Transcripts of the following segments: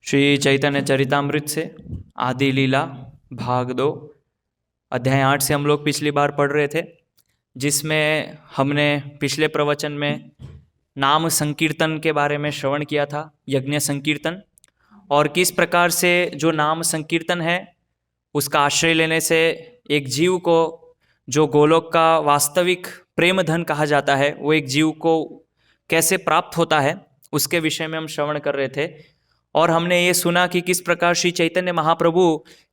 श्री चैतन्य चरितामृत से आदि लीला भाग 2 अध्याय 8 से हम लोग पिछली बार पढ़ रहे थे, जिसमें हमने पिछले प्रवचन में नाम संकीर्तन के बारे में श्रवण किया था, यज्ञ संकीर्तन, और किस प्रकार से जो नाम संकीर्तन है उसका आश्रय लेने से एक जीव को जो गोलोक का वास्तविक प्रेम धन कहा जाता है वो एक जीव को कैसे प्राप्त होता है उसके विषय में हम श्रवण कर रहे थे। और हमने ये सुना कि किस प्रकार श्री चैतन्य महाप्रभु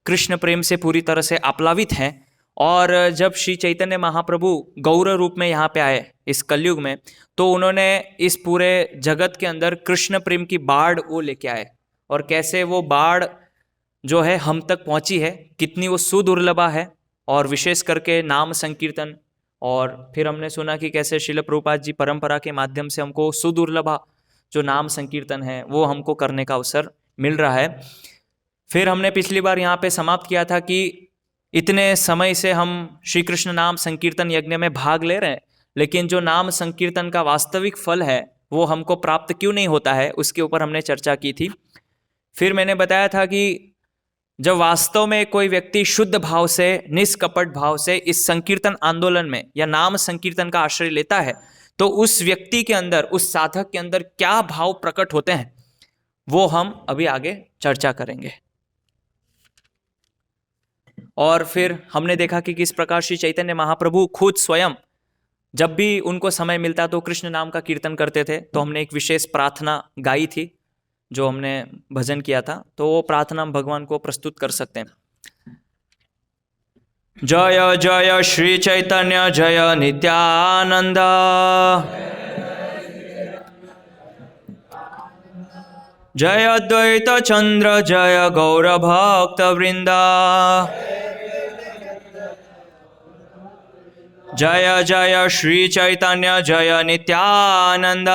कृष्ण प्रेम से पूरी तरह से आप्लावित हैं, और जब श्री चैतन्य महाप्रभु गौर रूप में यहाँ पे आए इस कलयुग में, तो उन्होंने इस पूरे जगत के अंदर कृष्ण प्रेम की बाढ़ वो लेके आए, और कैसे वो बाढ़ जो है हम तक पहुँची है, कितनी वो सुदुर्लभा है, और विशेष करके नाम संकीर्तन। और फिर हमने सुना कि कैसे श्रील प्रभुपाद जी परंपरा के माध्यम से हमको सुदुर्लभा जो नाम संकीर्तन है वो हमको करने का अवसर मिल रहा है। फिर हमने पिछली बार यहाँ पे समाप्त किया था कि इतने समय से हम श्री कृष्ण नाम संकीर्तन यज्ञ में भाग ले रहे हैं, लेकिन जो नाम संकीर्तन का वास्तविक फल है वो हमको प्राप्त क्यों नहीं होता है, उसके ऊपर हमने चर्चा की थी। फिर मैंने बताया था कि जब वास्तव में कोई व्यक्ति शुद्ध भाव से, निष्कपट भाव से इस संकीर्तन आंदोलन में या नाम संकीर्तन का आश्रय लेता है, तो उस व्यक्ति के अंदर, उस साधक के अंदर क्या भाव प्रकट होते हैं वो हम अभी आगे चर्चा करेंगे। और फिर हमने देखा कि किस प्रकार श्री चैतन्य महाप्रभु खुद स्वयं जब भी उनको समय मिलता तो कृष्ण नाम का कीर्तन करते थे। तो हमने एक विशेष प्रार्थना गाई थी जो हमने भजन किया था, तो वो प्रार्थना हम भगवान को प्रस्तुत कर सकते हैं। जय जय श्री चैतन्य जय नित्यानंद, जय अद्वैत चंद्र जय गौर भक्त वृंदा, जय जय श्री चैतन्य जय नित्यानंद,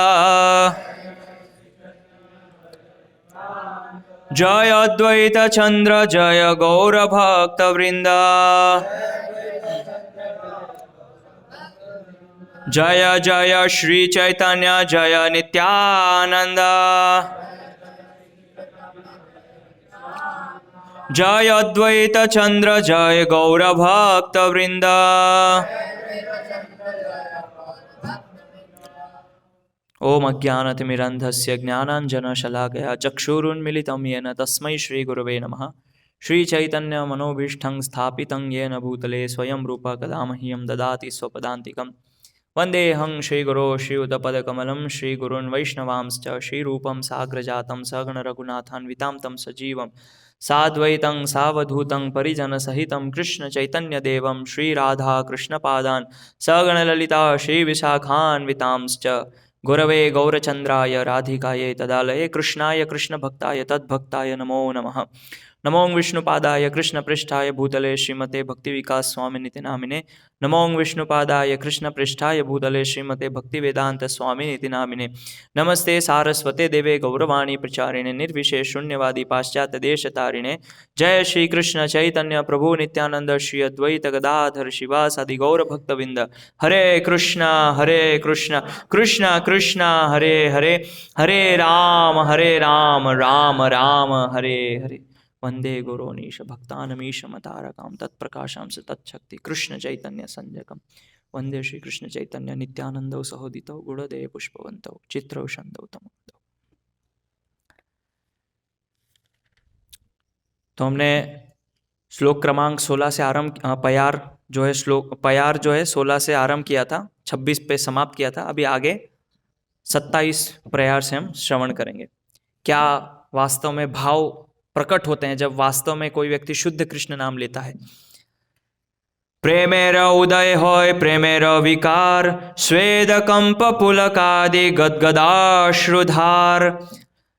जय अद्वैत चंद्र जय गौर भक्त वृंदा, जय जय श्री चैतन्य जय नित्यानंद, जय अद्वैत चंद्र जय गौर भक्त वृंदा। ओम अज्ञानतिमिरन्धस्य ज्ञानाञ्जनशलाकया चक्षुरुन्मिलितं येन तस्मै श्रीगुरवे नमः। श्रीचैतन्यमनोभीष्टं स्थापितं येन भूतले स्वयं रूप कदा मह्यं ददाति स्वपदान्तिकं। वन्देऽहं श्रीगुरो श्रीयुतपदकमलं श्रीगुरून् वैष्णवांश्च श्रीरूपं साग्रजातं सगणरघुनाथान्वितां तं सजीवं साद्वैतं सावधूतं परिजनसहितं कृष्णचैतन्यदेवं श्रीराधाकृष्णपादान् सगणललिता श्रीविशाखान्वितांश्च गुरवे गौरचन्द्राय राधिकायै तदालये कृष्णाय कृष्णभक्ताय तद्भक्ताय नमो नमः। नमो विष्णुपादाय कृष्णपृष्ठाय भूतले श्रीमते भक्तिविकास स्वामिनिति नामिने, नमो विष्णुपादाय कृष्णपृष्ठाय भूतले श्रीमते भक्तिवेदांत स्वामिनिति नामिने। नमस्ते सारस्वते देवे गौरवाणी प्रचारिणे निर्विशेष शून्यवादी पाश्चात्य देशतारिणे। जय श्री कृष्ण चैतन्य प्रभु नित्यानंद श्री अद्वैत गदाधर शिवासादि गौर भक्तविंद। हरे कृष्णा कृष्णा कृष्णा हरे हरे, हरे राम राम राम हरे हरे। वंदे गुरोनीश भक्तानमीश मतारकाम तत्प्रकाशम से तत्शक्ति कृष्ण चैतन्य संजकम। वंदे श्री कृष्ण चैतन्य नित्यानंदौ सहोदितौ गुणदे पुष्पवंतौ चित्रौ शंदौ तमोदौ। तो हमने श्लोक क्रमांक 16 से आरंभ, प्यार जो है 16 से आरंभ किया था, 26 पे समाप्त किया था। अभी आगे 27 प्यार से हम श्रवण करेंगे। क्या वास्तव में भाव प्रकट होते हैं जब वास्तव में कोई व्यक्ति शुद्ध कृष्ण नाम लेता है। प्रेमेर उदय होय प्रेमेर विकार, स्वेद कंप पुलकादि गदगदाश्रुधार।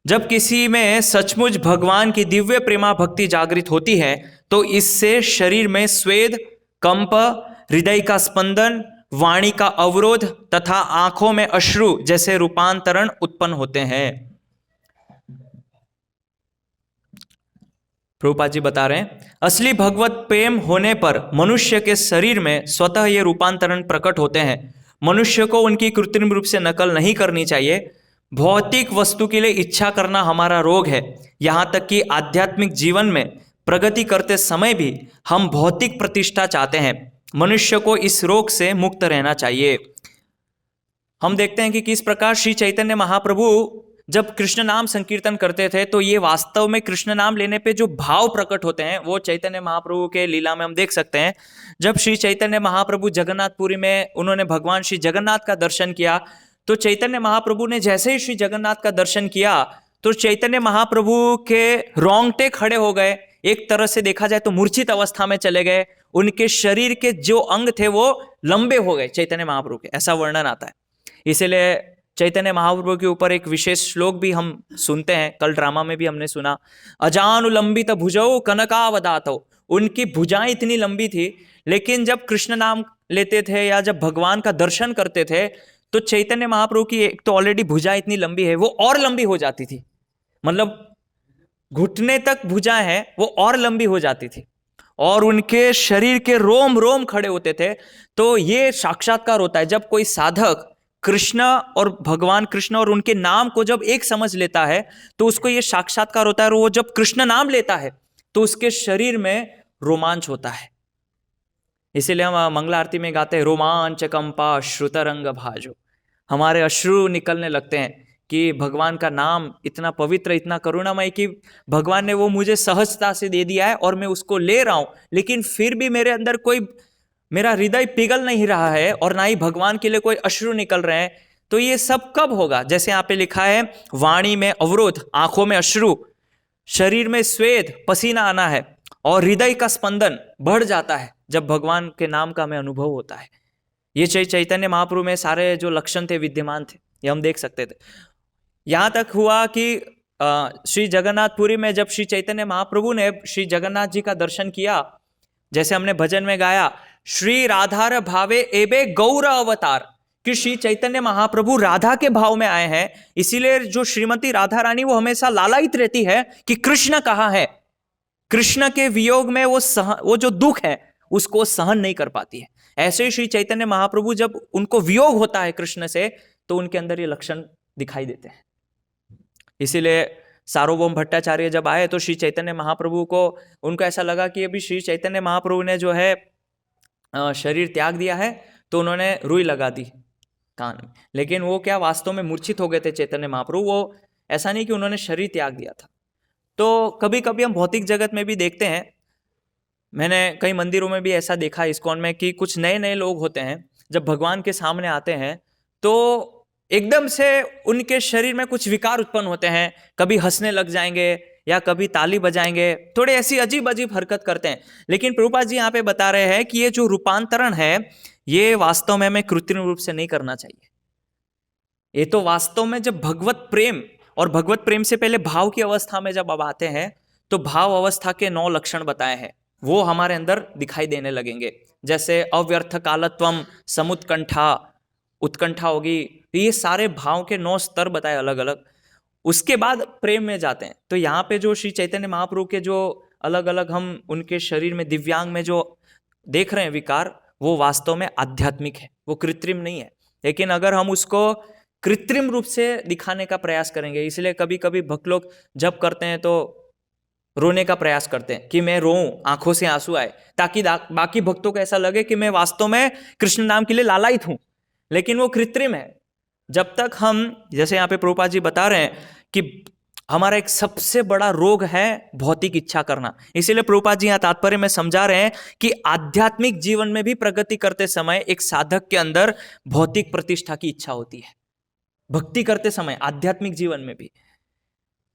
जब किसी में सचमुच भगवान की दिव्य प्रेमा भक्ति जागृत होती है तो इससे शरीर में स्वेद, कंप, हृदय का स्पंदन, वाणी का अवरोध तथा आंखों में अश्रु जैसे रूपांतरण उत्पन्न होते हैं। प्रभुपाद जी बता रहे हैं, असली भगवत प्रेम होने पर मनुष्य के शरीर में स्वतः ये रूपांतरण प्रकट होते हैं। मनुष्य को उनकी कृत्रिम रूप से नकल नहीं करनी चाहिए, भौतिक वस्तु के लिए इच्छा करना हमारा रोग है। यहाँ तक कि आध्यात्मिक जीवन में प्रगति करते समय भी हम भौतिक प्रतिष्ठा चाहते हैं। मनुष्य को इस रोग से मुक्त रहना चाहिए। हम देखते हैं कि किस प्रकार श्री चैतन्य महाप्रभु जब कृष्ण नाम संकीर्तन करते थे तो ये वास्तव में कृष्ण नाम लेने पे जो भाव प्रकट होते हैं वो चैतन्य महाप्रभु के लीला में हम देख सकते हैं। जब श्री चैतन्य महाप्रभु जगन्नाथपुरी में उन्होंने भगवान श्री जगन्नाथ का दर्शन किया तो चैतन्य महाप्रभु ने जैसे ही श्री जगन्नाथ का दर्शन किया तो चैतन्य महाप्रभु के रोंगटे खड़े हो गए। एक तरह से देखा जाए तो मूर्छित अवस्था में चले गए। उनके शरीर के जो अंग थे वो लंबे हो गए चैतन्य महाप्रभु के, ऐसा वर्णन आता है। इसीलिए चैतन्य महाप्रभु के ऊपर एक विशेष श्लोक भी हम सुनते हैं, कल ड्रामा में भी हमने सुना, अजानुलंबित भुजौ कनकावदातौ। उनकी भुजाएं इतनी लंबी थी, लेकिन जब कृष्ण नाम लेते थे या जब भगवान का दर्शन करते थे तो चैतन्य महाप्रभु की एक तो ऑलरेडी भुजा इतनी लंबी है, वो और लंबी हो जाती थी। मतलब घुटने तक भुजाएं हैं, वो और लंबी हो जाती थी और उनके शरीर के रोम रोम खड़े होते थे। तो ये साक्षात्कार होता है जब कोई साधक कृष्ण और भगवान कृष्ण और उनके नाम को जब एक समझ लेता है तो उसको ये साक्षात्कार होता है। और वो जब कृष्ण नाम लेता है तो उसके शरीर में रोमांच होता है। इसीलिए हम मंगला आरती में गाते हैं, रोमांच कंपा श्रुतरंग भाजो। हमारे अश्रु निकलने लगते हैं कि भगवान का नाम इतना पवित्र, इतना करुणामय कि भगवान ने वो मुझे सहजता से दे दिया है और मैं उसको ले रहा हूं, लेकिन फिर भी मेरे अंदर कोई, मेरा हृदय पिघल नहीं रहा है और ना ही भगवान के लिए कोई अश्रु निकल रहे हैं। तो ये सब कब होगा? जैसे यहाँ पे लिखा है, वाणी में अवरोध, आंखों में अश्रु, शरीर में स्वेद, पसीना आना है और हृदय का स्पंदन बढ़ जाता है जब भगवान के नाम का हमें अनुभव होता है। ये चैतन्य महाप्रभु में सारे जो लक्षण थे विद्यमान थे, ये हम देख सकते थे। यहाँ तक हुआ कि श्री जगन्नाथपुरी में जब श्री चैतन्य महाप्रभु ने श्री जगन्नाथ जी का दर्शन किया, जैसे हमने भजन में गाया, श्री राधार भावे एबे गौर अवतार, कि श्री चैतन्य महाप्रभु राधा के भाव में आए हैं। इसीलिए जो श्रीमती राधा रानी वो हमेशा लालायित रहती है कि कृष्ण कहाँ है। कृष्ण के वियोग में वो जो दुख है उसको सहन नहीं कर पाती है। ऐसे ही श्री चैतन्य महाप्रभु जब उनको वियोग होता है कृष्ण से तो उनके अंदर ये लक्षण दिखाई देते हैं। इसीलिए सार्वभौम भट्टाचार्य जब आए तो श्री चैतन्य महाप्रभु को, उनको ऐसा लगा कि अभी श्री चैतन्य महाप्रभु ने जो है शरीर त्याग दिया है, तो उन्होंने रुई लगा दी कान में। लेकिन वो क्या, वास्तव में मूर्छित हो गए थे चैतन्य महाप्रभु। वो ऐसा नहीं कि उन्होंने शरीर त्याग दिया था। तो कभी कभी हम भौतिक जगत में भी देखते हैं, मैंने कई मंदिरों में भी ऐसा देखा इस्कॉन में, कि कुछ नए नए लोग होते हैं, जब भगवान के सामने आते हैं तो एकदम से उनके शरीर में कुछ विकार उत्पन्न होते हैं। कभी हंसने लग जाएंगे या कभी ताली बजाएंगे, थोड़े ऐसी अजीब अजीब हरकत करते हैं। लेकिन प्रभुपाद जी यहाँ पे बता रहे हैं कि ये जो रूपांतरण है ये वास्तव में हमें कृत्रिम रूप से नहीं करना चाहिए। ये तो वास्तव में जब भगवत प्रेम, और भगवत प्रेम से पहले भाव की अवस्था में जब अब आते हैं तो भाव अवस्था के 9 लक्षण बताए हैं, वो हमारे अंदर दिखाई देने लगेंगे। जैसे अव्यर्थ कालत्वम, समुत्कंठा, उत्कंठा होगी। ये सारे भाव के 9 स्तर बताए अलग अलग। उसके बाद प्रेम में जाते हैं। तो यहाँ पे जो श्री चैतन्य महाप्रभु के जो अलग अलग हम उनके शरीर में दिव्यांग में जो देख रहे हैं विकार, वो वास्तव में आध्यात्मिक है, वो कृत्रिम नहीं है। लेकिन अगर हम उसको कृत्रिम रूप से दिखाने का प्रयास करेंगे, इसलिए कभी कभी भक्त लोग जब करते हैं तो रोने का प्रयास करते हैं कि मैं रोऊं, आंखों से आंसू आए, ताकि बाकी भक्तों को ऐसा लगे कि मैं वास्तव में कृष्ण नाम के लिए लालायित हूं। लेकिन वो कृत्रिम है। जब तक हम, जैसे यहाँ पे प्रभुपाद जी बता रहे हैं कि हमारा एक सबसे बड़ा रोग है भौतिक इच्छा करना। इसीलिए प्रभुपाद जी यहाँ तात्पर्य में समझा रहे हैं कि आध्यात्मिक जीवन में भी प्रगति करते समय एक साधक के अंदर भौतिक प्रतिष्ठा की इच्छा होती है, भक्ति करते समय आध्यात्मिक जीवन में भी।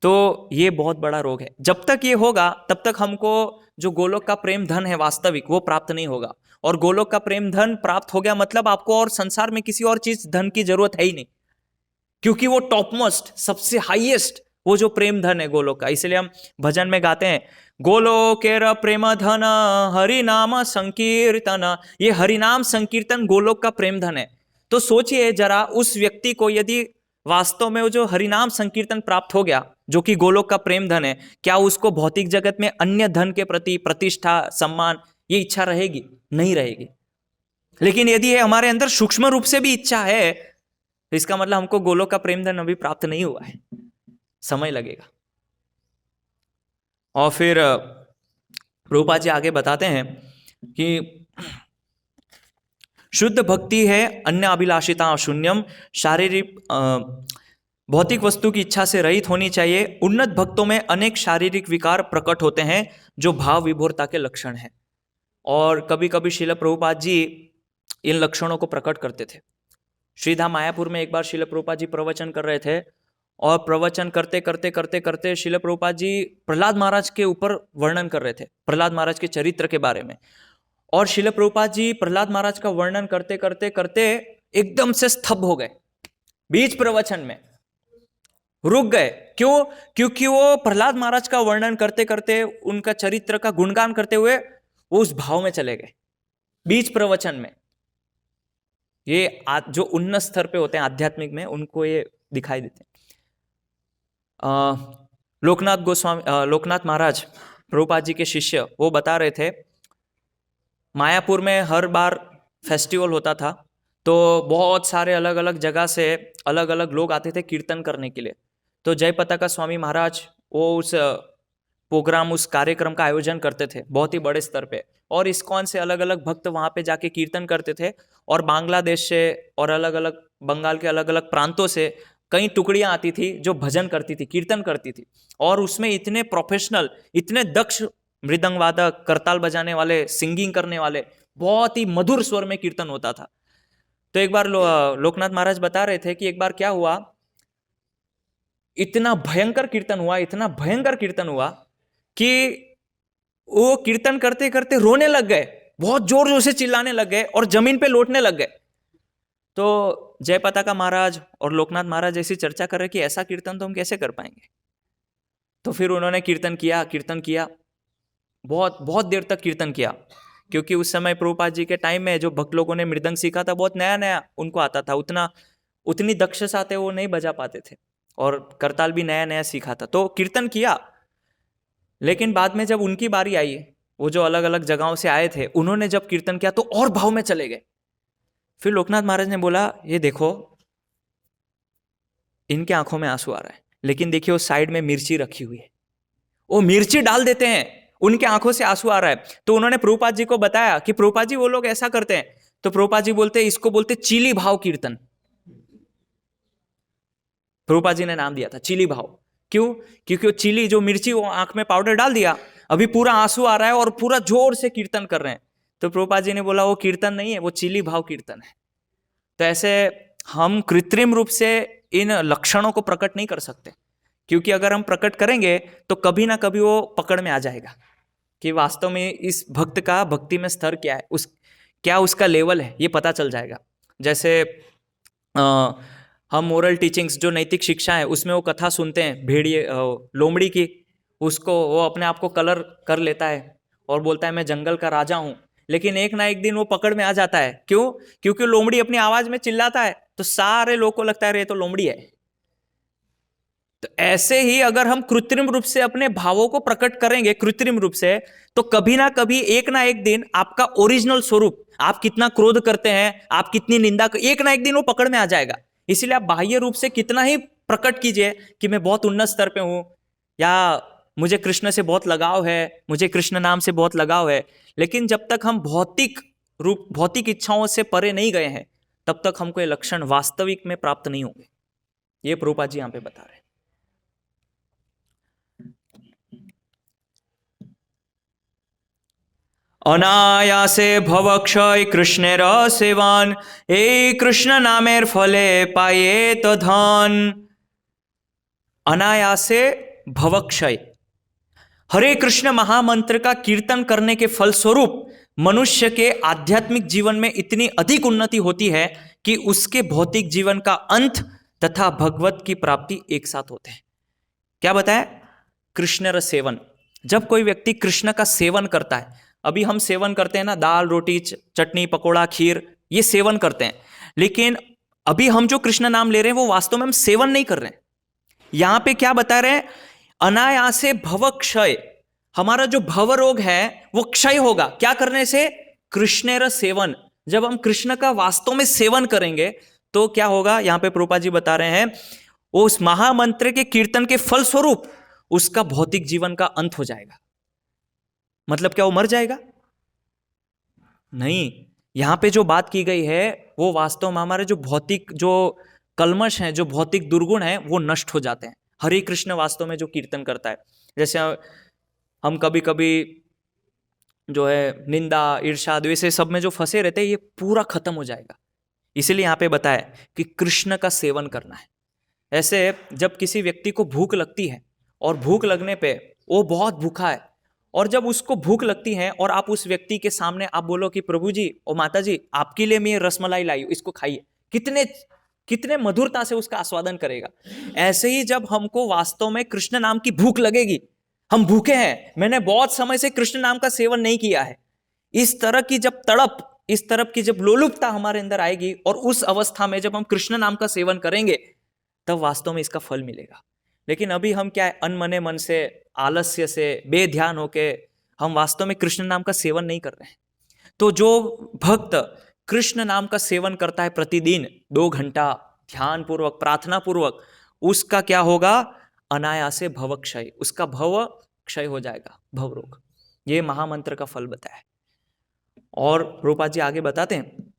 तो ये बहुत बड़ा रोग है। जब तक ये होगा तब तक हमको जो गोलोक का प्रेम धन है वास्तविक, वो प्राप्त नहीं होगा। और गोलोक का प्रेम धन प्राप्त हो गया मतलब आपको और संसार में किसी और चीज धन की जरूरत है ही नहीं, क्योंकि वो टॉप मोस्ट, सबसे हाईएस्ट वो जो प्रेम धन है गोलोक का। इसलिए हम भजन में गाते हैं, गोलोकेर प्रेम धन हरिनाम संकीर्तन। ये हरिनाम संकीर्तन गोलोक का प्रेम धन है। तो सोचिए जरा, उस व्यक्ति को यदि वास्तव में वो जो हरिनाम संकीर्तन प्राप्त हो गया, जो कि गोलोक का प्रेम धन है, क्या उसको भौतिक जगत में अन्य धन के प्रति प्रतिष्ठा, सम्मान, ये इच्छा रहेगी? नहीं रहेगी। लेकिन यदि हमारे अंदर सूक्ष्म रूप से भी इच्छा है तो इसका मतलब हमको गोलोक का प्रेम धन अभी प्राप्त नहीं हुआ है, समय लगेगा। और फिर प्रभुपाद जी आगे बताते हैं कि शुद्ध भक्ति है अन्य अभिलाषिता शून्यम, शारीरिक भौतिक वस्तु की इच्छा से रहित होनी चाहिए। उन्नत भक्तों में अनेक शारीरिक विकार प्रकट होते हैं जो भाव विभोरता के लक्षण हैं। और कभी कभी श्रील प्रभुपाद जी इन लक्षणों को प्रकट करते थे। श्रीधाम मायापुर में एक बार श्रील प्रभुपाद जी प्रवचन कर रहे थे, और प्रवचन करते करते करते करते श्रील प्रभुपाद जी प्रहलाद महाराज के ऊपर वर्णन कर रहे थे, प्रहलाद महाराज के चरित्र के बारे में। और श्रील प्रभुपाद जी प्रहलाद महाराज का वर्णन करते करते करते एकदम से स्तब्ध हो गए, बीच प्रवचन में रुक गए। क्यों? क्योंकि वो प्रहलाद महाराज का वर्णन करते करते, उनका चरित्र का गुणगान करते हुए वो उस भाव में चले गए बीच प्रवचन में। ये जो उन्नत स्तर पे होते हैं आध्यात्मिक में, उनको ये दिखाई देते हैं। लोकनाथ महाराज प्रभुपाद जी के शिष्य, वो बता रहे थे मायापुर में हर बार फेस्टिवल होता था तो बहुत सारे अलग अलग जगह से अलग अलग लोग आते थे कीर्तन करने के लिए। तो जय पताका स्वामी महाराज वो उस प्रोग्राम, उस कार्यक्रम का आयोजन करते थे बहुत ही बड़े स्तर पे, और इस्कॉन से अलग अलग भक्त वहाँ पे जाके कीर्तन करते थे। और बांग्लादेश से और अलग अलग बंगाल के अलग अलग प्रांतों से कई टुकड़ियाँ आती थी जो भजन करती थी, कीर्तन करती थी। और उसमें इतने प्रोफेशनल, इतने दक्ष मृदंग वादक, करताल बजाने वाले, सिंगिंग करने वाले, बहुत ही मधुर स्वर में कीर्तन होता था। तो एक बार लोकनाथ महाराज बता रहे थे कि एक बार क्या हुआ, इतना भयंकर कीर्तन हुआ, इतना भयंकर कीर्तन हुआ कि वो कीर्तन करते करते रोने लग गए, बहुत जोर जोर से चिल्लाने लग गए और जमीन पे लौटने लग गए। तो जय पताका महाराज और लोकनाथ महाराज ऐसी चर्चा कर रहे कि ऐसा कीर्तन तो हम कैसे कर पाएंगे। तो फिर उन्होंने कीर्तन किया, बहुत बहुत देर तक कीर्तन किया, क्योंकि उस समय प्रभुपाद जी के टाइम में जो भक्त लोगों ने मृदंग सीखा था बहुत नया नया उनको आता था, उतनी दक्षता से वो नहीं बजा पाते थे, और करताल भी नया नया सीखा था। तो कीर्तन किया, लेकिन बाद में जब उनकी बारी आई, वो जो अलग अलग जगहों से आए थे, उन्होंने जब कीर्तन किया तो और भाव में चले गए। फिर लोकनाथ महाराज ने बोला, ये देखो इनके आंखों में आंसू आ रहा है, लेकिन देखिए वो साइड में मिर्ची रखी हुई है, वो मिर्ची डाल देते हैं, उनके आंखों से आंसू आ रहा है। तो उन्होंने प्रभुपाद जी को बताया कि प्रभुपाद जी वो लोग ऐसा करते हैं। तो प्रभुपाद जी बोलते हैं इसको बोलते चीली भाव कीर्तन। प्रभुपाद जी ने नाम दिया था चीली भाव। क्यों? क्योंकि वो चिली, जो मिर्ची, वो आंख में पाउडर डाल दिया, अभी पूरा आंसू आ रहा है और पूरा जोर से कीर्तन कर रहे हैं। तो प्रभुपाद जी ने बोला वो कीर्तन नहीं है, वो चिली भाव कीर्तन है। तो ऐसे हम कृत्रिम रूप से इन लक्षणों को प्रकट नहीं कर सकते, क्योंकि अगर हम प्रकट करेंगे तो कभी ना कभी वो पकड़ में आ जाएगा कि वास्तव में इस भक्त का भक्ति में स्तर क्या है, क्या उसका लेवल है, ये पता चल जाएगा। जैसे हम मोरल टीचिंग्स, जो नैतिक शिक्षा है, उसमें वो कथा सुनते हैं भेड़िए लोमड़ी की, उसको वो अपने आप को कलर कर लेता है और बोलता है मैं जंगल का राजा हूं, लेकिन एक ना एक दिन वो पकड़ में आ जाता है। क्यों? क्योंकि लोमड़ी अपनी आवाज में चिल्लाता है तो सारे लोगों को लगता है ये तो लोमड़ी है। तो ऐसे ही अगर हम कृत्रिम रूप से अपने भावों को प्रकट करेंगे कृत्रिम रूप से, तो कभी ना कभी एक ना एक दिन आपका ओरिजिनल स्वरूप, आप कितना क्रोध करते हैं, आप कितनी निंदा, एक ना एक दिन वो पकड़ में आ जाएगा। इसीलिए आप बाह्य रूप से कितना ही प्रकट कीजिए कि मैं बहुत उन्नत स्तर पे हूं, या मुझे कृष्ण से बहुत लगाव है, मुझे कृष्ण नाम से बहुत लगाव है, लेकिन जब तक हम भौतिक इच्छाओं से परे नहीं गए हैं, तब तक हमको ये लक्षण वास्तविक में प्राप्त नहीं होंगे। ये प्रभुपाद जी यहां पे बता रहे हैं। अनायासे भवक्षय कृष्णेर सेवान, ए कृष्ण नामेर फले पाये तो धन। अनायासे भवक्षय, हरे कृष्ण महामंत्र का कीर्तन करने के फलस्वरूप मनुष्य के आध्यात्मिक जीवन में इतनी अधिक उन्नति होती है कि उसके भौतिक जीवन का अंत तथा भगवत की प्राप्ति एक साथ होते हैं। क्या बताया? कृष्ण रस सेवन। जब कोई व्यक्ति कृष्ण का सेवन करता है, अभी हम सेवन करते हैं ना, दाल रोटी चटनी पकोड़ा खीर, ये सेवन करते हैं, लेकिन अभी हम जो कृष्ण नाम ले रहे हैं वो वास्तव में हम सेवन नहीं कर रहे हैं। यहां पे क्या बता रहे हैं? अनायासे भव क्षय, हमारा जो भव रोग है वो क्षय होगा। क्या करने से? कृष्णेर सेवन। जब हम कृष्ण का वास्तव में सेवन करेंगे तो क्या होगा, यहां पे प्रभुपाद जी बता रहे हैं, उस महामंत्र के कीर्तन के फलस्वरूप उसका भौतिक जीवन का अंत हो जाएगा। मतलब क्या वो मर जाएगा? नहीं, यहां पे जो बात की गई है वो वास्तव में हमारे जो भौतिक जो कलमश हैं, जो भौतिक दुर्गुण हैं, वो नष्ट हो जाते हैं। हरे कृष्ण वास्तव में जो कीर्तन करता है, जैसे हम कभी कभी जो है निंदा, ईर्ष्या, द्वेष सब में जो फंसे रहते हैं, ये पूरा खत्म हो जाएगा। इसीलिए यहाँ पे बताया कि कृष्ण का सेवन करना है। ऐसे जब किसी व्यक्ति को भूख लगती है और भूख लगने पे वो बहुत भूखा है, और जब उसको भूख लगती है और आप उस व्यक्ति के सामने आप बोलो कि प्रभु जी और माता जी आपके लिए मैं ये रसमलाई लाई हूं, इसको खाइए, कितने कितने मधुरता से उसका आस्वादन करेगा। ऐसे ही जब हमको वास्तव में कृष्ण नाम की भूख लगेगी, हम भूखे हैं, मैंने बहुत समय से कृष्ण नाम का सेवन नहीं किया है, इस तरह की जब तड़प, इस तरह की जब लोलुपता हमारे अंदर आएगी, और उस अवस्था में जब हम कृष्ण नाम का सेवन करेंगे, तब वास्तव में इसका फल मिलेगा। लेकिन अभी हम क्या है, अनमने मन से, आलस्य से, बेध्यान होके हम वास्तव में कृष्ण नाम का सेवन नहीं कर रहे हैं। तो जो भक्त कृष्ण नाम का सेवन करता है प्रतिदिन 2 घंटा ध्यान पूर्वक, प्रार्थना पूर्वक, उसका क्या होगा, अनायासे भव क्षय, उसका भव क्षय हो जाएगा, भव रोग। ये महामंत्र का फल बताया। और रूपा जी आगे बताते हैं,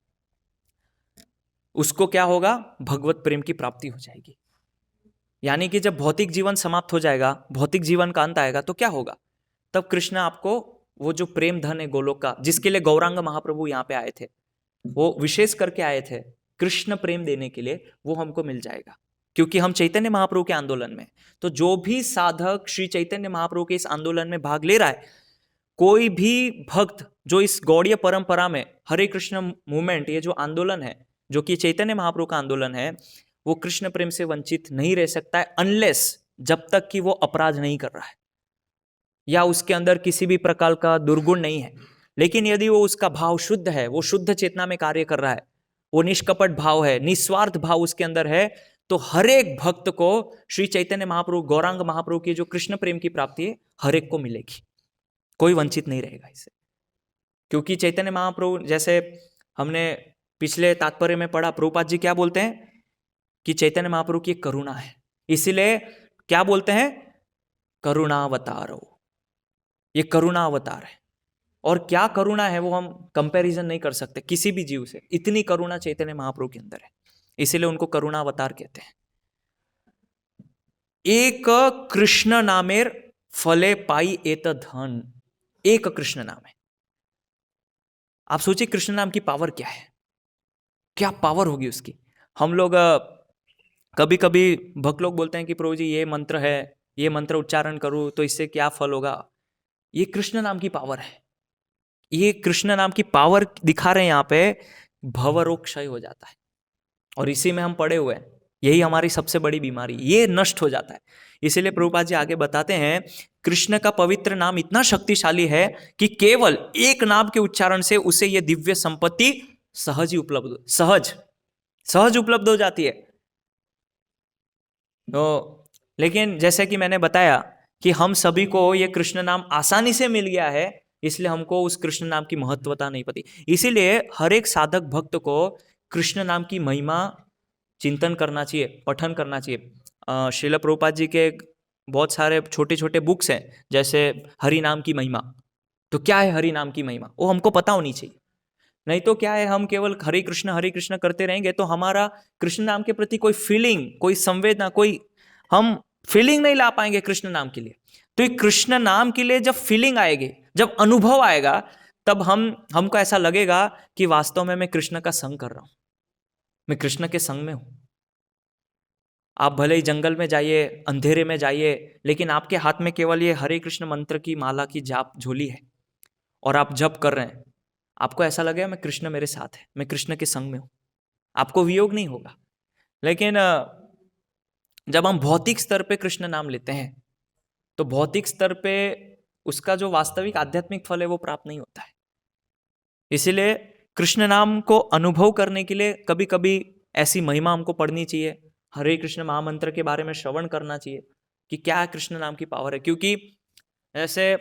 उसको क्या होगा, भगवत प्रेम की प्राप्ति हो जाएगी। यानी कि जब भौतिक जीवन समाप्त हो जाएगा, भौतिक जीवन का अंत आएगा, तो क्या होगा, तब कृष्ण आपको वो जो प्रेम धन है गोलोक का, जिसके लिए गौरांग महाप्रभु यहाँ पे आए थे, वो विशेष करके आए थे कृष्ण प्रेम देने के लिए, वो हमको मिल जाएगा। क्योंकि हम चैतन्य महाप्रभु के आंदोलन में, तो जो भी साधक श्री चैतन्य महाप्रभु के इस आंदोलन में भाग ले रहा है, कोई भी भक्त जो इस गौड़ीय परंपरा में हरे कृष्ण मूवमेंट, ये जो आंदोलन है, जो कि चैतन्य महाप्रभु का आंदोलन है, वो कृष्ण प्रेम से वंचित नहीं रह सकता है, अनलेस, जब तक कि वो अपराध नहीं कर रहा है या उसके अंदर किसी भी प्रकार का दुर्गुण नहीं है। लेकिन यदि वो उसका भाव शुद्ध है, वो शुद्ध चेतना में कार्य कर रहा है, वो निष्कपट भाव है, निस्वार्थ भाव उसके अंदर है, तो हर एक भक्त को श्री चैतन्य महाप्रभु, गौरांग महाप्रभु की जो कृष्ण प्रेम की प्राप्ति है, हर एक को मिलेगी, कोई वंचित नहीं रहेगा इससे। क्योंकि चैतन्य महाप्रभु, जैसे हमने पिछले तात्पर्य में पढ़ा, प्रभुपाद जी क्या बोलते हैं कि चैतन्य महाप्रभु की करुणा है, इसीलिए क्या बोलते हैं, करुणावतारो, ये करुणा अवतार है। और क्या करुणा है वो हम कंपैरिजन नहीं कर सकते किसी भी जीव से, इतनी करुणा चैतन्य महाप्रभु के अंदर है, इसीलिए उनको करुणा अवतार कहते हैं। एक कृष्ण नामेर फले पाई एत धन, एक कृष्ण नाम है। आप सोचिए कृष्ण नाम की पावर क्या है, क्या पावर होगी उसकी। हम लोग कभी कभी भक्त लोग बोलते हैं कि प्रभु जी ये मंत्र है, ये मंत्र उच्चारण करूं तो इससे क्या फल होगा। ये कृष्ण नाम की पावर है, ये कृष्ण नाम की पावर दिखा रहे हैं यहाँ पे, भवरोग क्षय हो जाता है। और इसी में हम पड़े हुए हैं, यही हमारी सबसे बड़ी बीमारी, ये नष्ट हो जाता है। इसीलिए प्रभुपाद जी आगे बताते हैं, कृष्ण का पवित्र नाम इतना शक्तिशाली है कि केवल एक नाम के उच्चारण से उसे ये दिव्य संपत्ति सहज ही उपलब्ध, सहज उपलब्ध हो जाती है। तो लेकिन जैसे कि मैंने बताया कि हम सभी को ये कृष्ण नाम आसानी से मिल गया है, इसलिए हमको उस कृष्ण नाम की महत्वता नहीं पती। इसीलिए हर एक साधक भक्त को कृष्ण नाम की महिमा चिंतन करना चाहिए, पठन करना चाहिए। श्रील प्रभुपाद जी के बहुत सारे छोटे छोटे बुक्स हैं, जैसे हरि नाम की महिमा। तो क्या है हरि नाम की महिमा, वो हमको पता होनी चाहिए। नहीं तो क्या है, हम केवल हरे कृष्ण करते रहेंगे तो हमारा कृष्ण नाम के प्रति कोई फीलिंग, कोई संवेदना, कोई हम फीलिंग नहीं ला पाएंगे कृष्ण नाम के लिए। तो ये कृष्ण नाम के लिए जब फीलिंग आएगी, जब अनुभव आएगा, तब हमको ऐसा लगेगा कि वास्तव में मैं कृष्ण का संग कर रहा हूं, मैं कृष्ण के संग में हूं। आप भले ही जंगल में जाइए, अंधेरे में जाइए, लेकिन आपके हाथ में केवल ये हरे कृष्ण मंत्र की माला की जाप झोली है और आप जप कर रहे हैं, आपको ऐसा लगेगा मैं कृष्ण मेरे साथ है, मैं कृष्ण के संग में हूं, आपको वियोग नहीं होगा। लेकिन जब हम भौतिक स्तर पे कृष्ण नाम लेते हैं, तो भौतिक स्तर पे उसका जो वास्तविक आध्यात्मिक फल है वो प्राप्त नहीं होता है। इसीलिए कृष्ण नाम को अनुभव करने के लिए कभी कभी ऐसी महिमा हमको पढ़नी चाहिए, हरे कृष्ण महामंत्र के बारे में श्रवण करना चाहिए कि क्या कृष्ण नाम की पावर है। क्योंकि ऐसे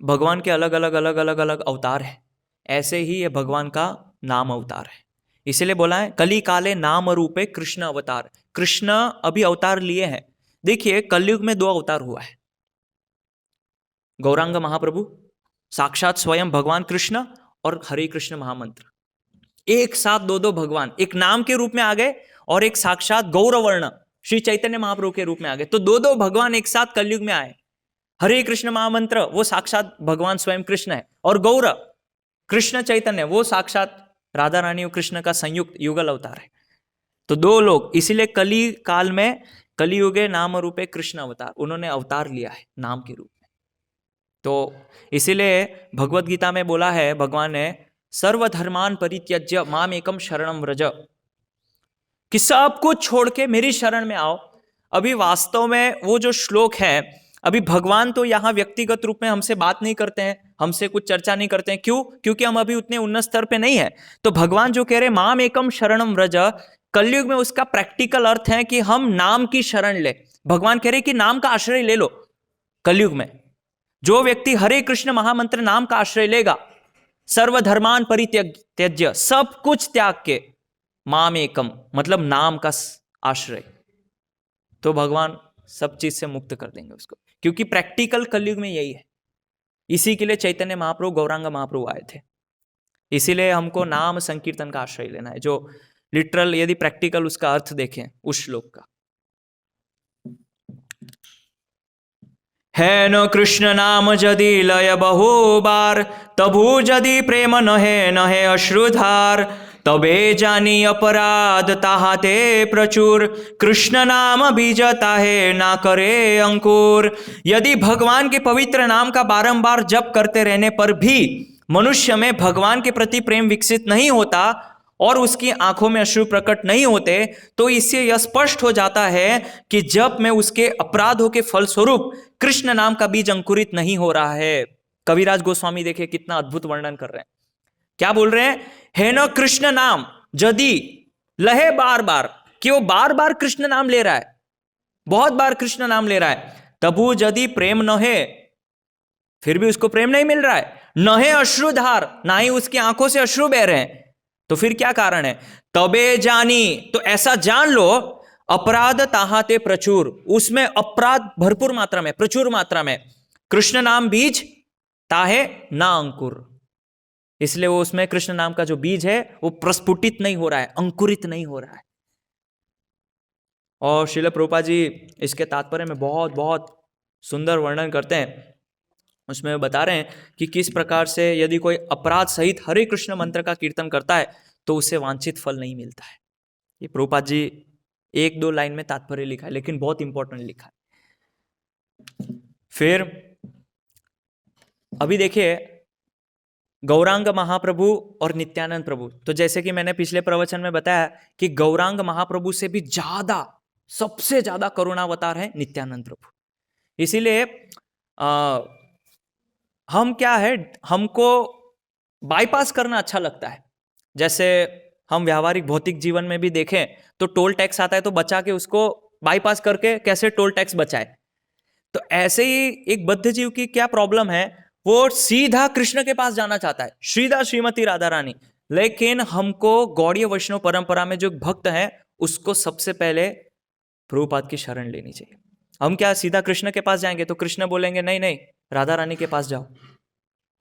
भगवान के अलग अलग अलग अलग अलग अवतार हैं, ऐसे ही ये भगवान का नाम अवतार है। इसीलिए बोला है कली काले नाम रूपे कृष्ण अवतार। कृष्ण अभी अवतार लिए हैं। देखिए कलयुग में 2 अवतार हुआ है, गौरांग महाप्रभु साक्षात स्वयं भगवान कृष्ण और हरे कृष्ण महामंत्र, एक साथ 2 भगवान एक नाम के रूप में आ गए और एक साक्षात गौरवर्ण श्री चैतन्य महाप्रभु के रूप में आ गए। तो 2 भगवान एक साथ कलयुग में आए। हरे कृष्ण महामंत्र वो साक्षात भगवान स्वयं कृष्ण है, और गौर कृष्ण चैतन्य वो साक्षात राधा रानी और कृष्ण का संयुक्त युगल अवतार है। तो 2 लोग, इसीलिए कली काल में कलियुगे नाम रूपे कृष्ण अवतार, उन्होंने अवतार लिया है नाम के रूप में। तो इसीलिए भगवत गीता में बोला है भगवान ने सर्वधर्मान परित्यज्य माम एकम शरणम व्रज, कि सब कुछ छोड़ के मेरी शरण में आओ। अभी वास्तव में वो जो श्लोक है, अभी भगवान तो यहाँ व्यक्तिगत रूप में हमसे बात नहीं करते हैं, हमसे कुछ चर्चा नहीं करते हैं। क्यों? क्योंकि हम अभी उतने उन्नत स्तर पे नहीं है। तो भगवान जो कह रहे माम एकम शरणम व्रज, कलयुग में उसका प्रैक्टिकल अर्थ है कि हम नाम की शरण ले। भगवान कह रहे कि नाम का आश्रय ले लो। कलयुग में जो व्यक्ति हरे कृष्ण महामंत्र नाम का आश्रय लेगा, सर्वधर्मान परित्यज्य, सब कुछ त्याग के, माम एकम मतलब नाम का आश्रय, तो भगवान सब चीज से मुक्त कर देंगे उसको। क्योंकि प्रैक्टिकल कलयुग में यही है। इसी के लिए चैतन्य महाप्रभु गौरांग महाप्रभु आए थे। इसीलिए हमको नाम संकीर्तन का आश्रय लेना है, जो लिटरल यदि प्रैक्टिकल उसका अर्थ देखें उस श्लोक का। है न कृष्ण नाम जदि लय बहु बार, तबु जदि प्रेम नहे अश्रुधार, तबे जानी अपराध ताहाते प्रचुर, कृष्ण नाम बीज ताहे ना करे अंकुर। यदि भगवान के पवित्र नाम का बारंबार जप करते रहने पर भी मनुष्य में भगवान के प्रति प्रेम विकसित नहीं होता और उसकी आंखों में अश्रु प्रकट नहीं होते, तो इससे यह स्पष्ट हो जाता है कि जप में उसके अपराधों के फलस्वरूप कृष्ण नाम का बीज अंकुरित नहीं हो रहा है। कविराज गोस्वामी देखिए कितना अद्भुत वर्णन कर रहे हैं। क्या बोल रहे हैं? है न कृष्ण नाम जदि लहे बार बार, कि वो बार बार कृष्ण नाम ले रहा है, बहुत बार कृष्ण नाम ले रहा है, तबु जदि प्रेम न है, फिर भी उसको प्रेम नहीं मिल रहा है, न है अश्रुधार, ना ही उसकी आंखों से अश्रु बह रहे हैं, तो फिर क्या कारण है? तबे जानी, तो ऐसा जान लो, अपराध ताहाते प्रचुर, उसमें अपराध भरपूर मात्रा में, प्रचुर मात्रा में, कृष्ण नाम बीज ताहे ना अंकुर, इसलिए वो उसमें कृष्ण नाम का जो बीज है वो प्रस्फुटित नहीं हो रहा है, अंकुरित नहीं हो रहा है। और श्रील प्रभुपाद जी इसके तात्पर्य में बहुत बहुत सुंदर वर्णन करते हैं। उसमें बता रहे हैं कि किस प्रकार से यदि कोई अपराध सहित हरे कृष्ण मंत्र का कीर्तन करता है तो उसे वांछित फल नहीं मिलता है। ये प्रभुपाद जी 1-2 लाइन में तात्पर्य लिखा है, लेकिन बहुत इंपॉर्टेंट लिखा है। फिर अभी देखिए गौरांग महाप्रभु और नित्यानंद प्रभु, तो जैसे कि मैंने पिछले प्रवचन में बताया कि गौरांग महाप्रभु से भी ज्यादा, सबसे ज्यादा करुणावतार है नित्यानंद प्रभु। इसीलिए हम क्या है, हमको बाईपास करना अच्छा लगता है। जैसे हम व्यावहारिक भौतिक जीवन में भी देखें तो टोल टैक्स आता है तो बचा के उसको बाईपास करके कैसे टोल टैक्स बचाए, तो ऐसे ही एक बद्ध जीव की क्या प्रॉब्लम है, वो सीधा कृष्ण के पास जाना चाहता है, सीधा श्रीमती राधा रानी। लेकिन हमको गौड़ीय वैष्णव परंपरा में जो भक्त है उसको सबसे पहले प्रभुपाद की शरण लेनी चाहिए। हम क्या सीधा कृष्ण के पास जाएंगे तो कृष्ण बोलेंगे नहीं नहीं राधा रानी के पास जाओ,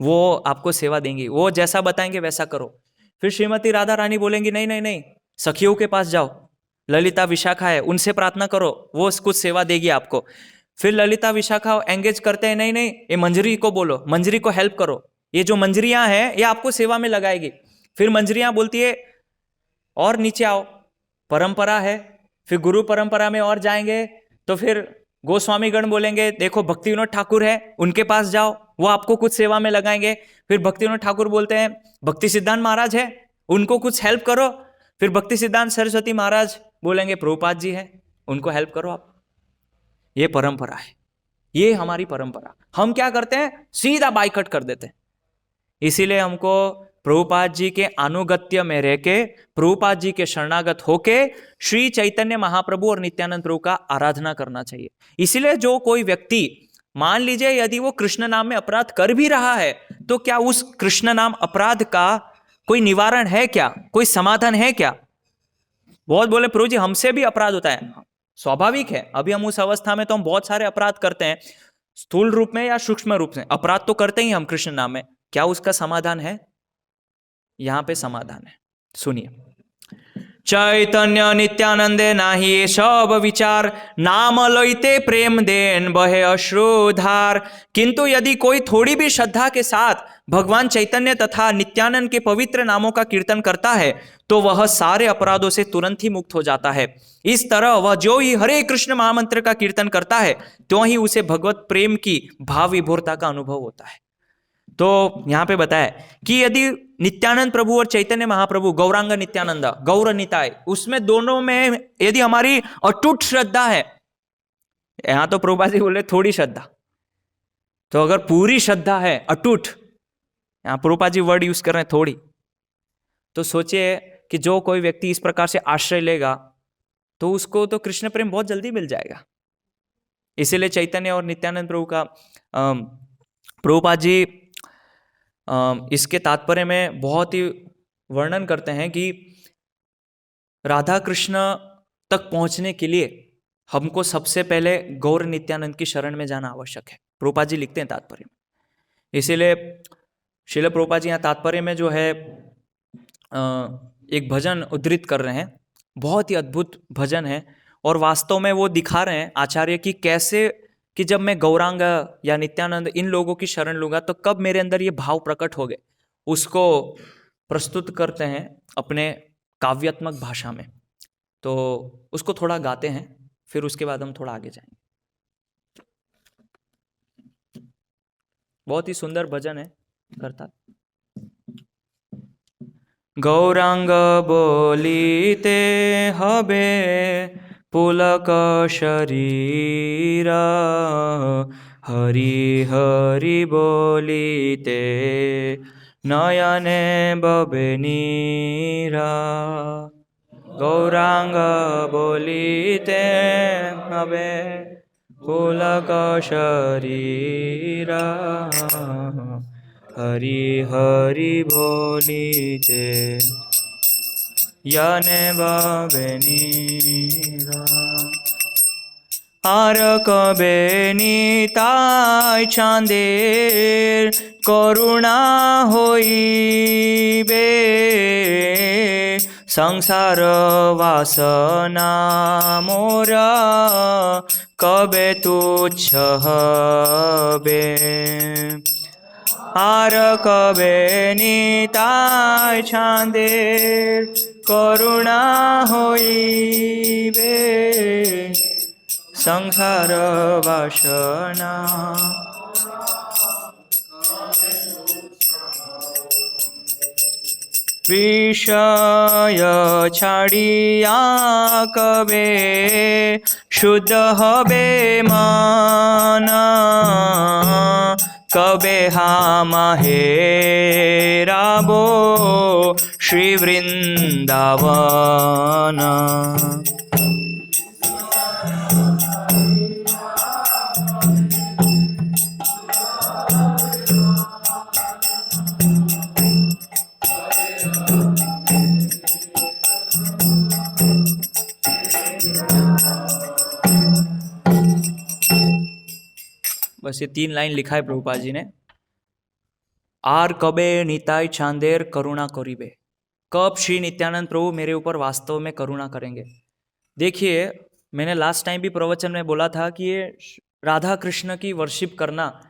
वो आपको सेवा देंगी, वो जैसा बताएंगे वैसा करो। फिर श्रीमती राधा रानी बोलेंगी नहीं नहीं नहीं सखियों के पास जाओ, ललिता विशाखा है उनसे प्रार्थना करो, वो कुछ सेवा देगी आपको। फिर ललिता विशाखा एंगेज करते हैं, नहीं नहीं ये मंजरी को बोलो, मंजरी को हेल्प करो, ये जो मंजरियां हैं ये आपको सेवा में लगाएगी। फिर मंजरियां बोलती है और नीचे आओ, परंपरा है। फिर गुरु परंपरा में और जाएंगे तो फिर गोस्वामीगण बोलेंगे देखो भक्ति विनोद ठाकुर है उनके पास जाओ, वो आपको कुछ सेवा में लगाएंगे। फिर भक्ति विनोद ठाकुर बोलते हैं भक्ति सिद्धांत महाराज है उनको कुछ हेल्प करो। फिर भक्ति सिद्धांत सरस्वती महाराज बोलेंगे प्रभुपाद जी है उनको हेल्प करो आप। ये परंपरा है, ये हमारी परंपरा। हम क्या करते हैं, सीधा बाइकट कर देते हैं। इसीलिए हमको प्रभुपाद जी के अनुगत्य में रह के, प्रभुपाद जी के शरणागत होके श्री चैतन्य महाप्रभु और नित्यानंद प्रभु का आराधना करना चाहिए। इसीलिए जो कोई व्यक्ति मान लीजिए यदि वो कृष्ण नाम में अपराध कर भी रहा है तो क्या उस कृष्ण नाम अपराध का कोई निवारण है क्या, कोई समाधान है क्या? बहुत बोले प्रभु जी हमसे भी अपराध होता है। स्वाभाविक है, अभी हम उस अवस्था में तो हम बहुत सारे अपराध करते हैं, स्थूल रूप में या सूक्ष्म रूप में अपराध तो करते ही हम कृष्ण नाम में। क्या उसका समाधान है? यहां पे समाधान है, सुनिए। चैतन्य नित्यानंदे नाही ये सब विचार, नाम लइते प्रेम देन बहे अश्रुधार। किंतु यदि कोई थोड़ी भी श्रद्धा के साथ भगवान चैतन्य तथा नित्यानंद के पवित्र नामों का कीर्तन करता है तो वह सारे अपराधों से तुरंत ही मुक्त हो जाता है। इस तरह वह जो ही हरे कृष्ण महामंत्र का कीर्तन करता है तो ही उसे भगवत प्रेम की भाव विभोरता का अनुभव होता है। तो यहां पे बताया कि यदि नित्यानंद प्रभु और चैतन्य महाप्रभु, गौरांग नित्यानंद, गौर निताय, उसमें दोनों में यदि हमारी अटूट श्रद्धा है, यहां तो प्रभुपाद जी बोले थोड़ी श्रद्धा, तो अगर पूरी श्रद्धा है अटूट, यहां प्रभुपाद जी वर्ड यूज कर रहे हैं थोड़ी, तो सोचिए कि जो कोई व्यक्ति इस प्रकार से आश्रय लेगा तो उसको तो कृष्ण प्रेम बहुत जल्दी मिल जाएगा। इसीलिए चैतन्य और नित्यानंद प्रभु का प्रभुपाद जी इसके तात्पर्य में बहुत ही वर्णन करते हैं कि राधा कृष्ण तक पहुंचने के लिए हमको सबसे पहले गौर नित्यानंद की शरण में जाना आवश्यक है। प्रभुपाद जी लिखते हैं तात्पर्य में। इसीलिए श्रील प्रभुपाद जी यहाँ तात्पर्य में जो है एक भजन उद्धृत कर रहे हैं, बहुत ही अद्भुत भजन है, और वास्तव में वो दिखा रहे हैं आचार्य की कैसे कि जब मैं गौरांग या नित्यानंद इन लोगों की शरण लूंगा तो कब मेरे अंदर ये भाव प्रकट हो गए, उसको प्रस्तुत करते हैं अपने काव्यात्मक भाषा में। तो उसको थोड़ा गाते हैं, फिर उसके बाद हम थोड़ा आगे जाएंगे। बहुत ही सुंदर भजन है करता। गौरांग बोलीते हबे पुलक शरीर, हरि हरि बोलीते नयने बबे नीरा। गौरांग बोलीते हबे पुलक शरीर, हरि हरि बोलीते यने बबे नीरा। আর কবে নিতাই চাঁদের করুণা হইবে, সংসার বাসনা মোরা কবে তুচ্ছ হবে। আর কবে নিতাই চাঁদের করুণা হইবে, संसार वासना विषय छाड़िया कबे शुद्ध हबे मन, कबे हामा हेराबो श्री वृंदावन। बस ये 3 लाइन लिखा है प्रभुपाद जी ने। आर कबे निताई चांदेर करुणा करीबे, कब श्री नित्यानंद प्रभु मेरे ऊपर वास्तव में करुणा करेंगे। देखिए मैंने लास्ट टाइम भी प्रवचन में बोला था कि ये राधा कृष्ण की वर्शिप करना,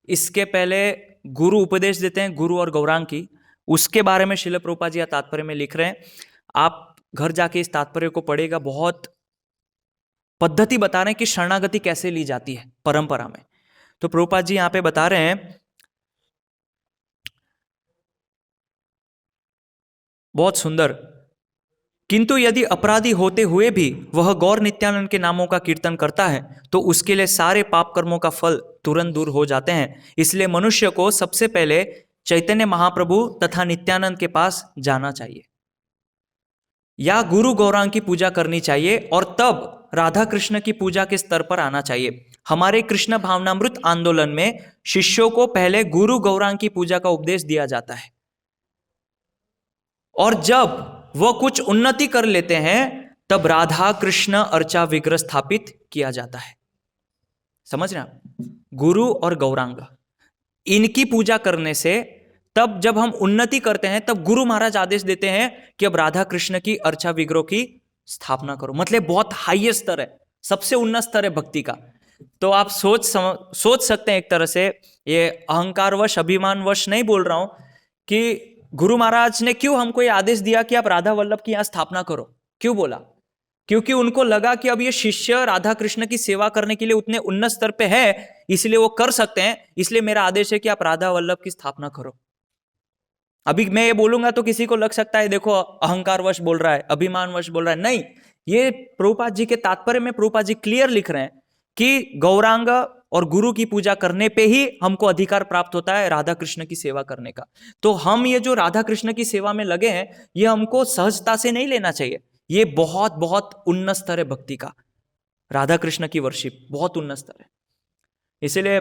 इसके पहले गुरु उपदेश देते हैं, गुरु और गौरांग की, उसके बारे में श्रील प्रभुपाद जी तात्पर्य में लिख रहे हैं। आप घर जाके इस तात्पर्य को पढ़ेगा, बहुत पद्धति बता रहे हैं कि शरणागति कैसे ली जाती है परंपरा में। तो प्रभुपाद जी यहां पे बता रहे हैं बहुत सुंदर, किंतु यदि अपराधी होते हुए भी वह गौर नित्यानंद के नामों का कीर्तन करता है तो उसके लिए सारे पाप कर्मों का फल तुरंत दूर हो जाते हैं। इसलिए मनुष्य को सबसे पहले चैतन्य महाप्रभु तथा नित्यानंद के पास जाना चाहिए या गुरु गौरांग की पूजा करनी चाहिए, और तब राधा कृष्ण की पूजा के स्तर पर आना चाहिए। हमारे कृष्ण भावनामृत आंदोलन में शिष्यों को पहले गुरु गौरांग की पूजा का उपदेश दिया जाता है। और जब वह कुछ उन्नति कर लेते हैं तब राधा कृष्ण अर्चा विग्रह स्थापित किया जाता है। समझ रहे हैं? गुरु और गौरांग इनकी पूजा करने से तब जब हम उन्नति करते हैं तब गुरु महाराज आदेश देते हैं कि अब राधा कृष्ण की अर्चा विग्रह की स्थापना करो। मतलब बहुत हाईएस्ट स्तर है, सबसे उन्नत स्तर है भक्ति का। तो आप सोच सकते हैं एक तरह से, ये अहंकारवश अभिमानवश नहीं बोल रहा हूं, कि गुरु महाराज ने क्यों हमको ये आदेश दिया कि आप राधा वल्लभ की यहां स्थापना करो। क्यों बोला? क्योंकि उनको लगा कि अब ये शिष्य राधा कृष्ण की सेवा करने के लिए उतने उन्नत स्तर पे है, इसलिए वो कर सकते हैं, इसलिए मेरा आदेश है कि आप राधा वल्लभ की स्थापना करो। अभी मैं ये बोलूंगा तो किसी को लग सकता है देखो अहंकारवश बोल रहा है, अभिमानवश बोल रहा है। नहीं, ये प्रभुपाद जी के तात्पर्य में प्रभुपाद जी क्लियर लिख रहे हैं कि गौरांग और गुरु की पूजा करने पे ही हमको अधिकार प्राप्त होता है राधा कृष्ण की सेवा करने का। तो हम ये जो राधा कृष्ण की सेवा में लगे हैं, ये हमको सहजता से नहीं लेना चाहिए। ये बहुत बहुत उन्नत स्तर है भक्ति का। राधा कृष्ण की वर्शिप बहुत उन्नत स्तर है। इसलिए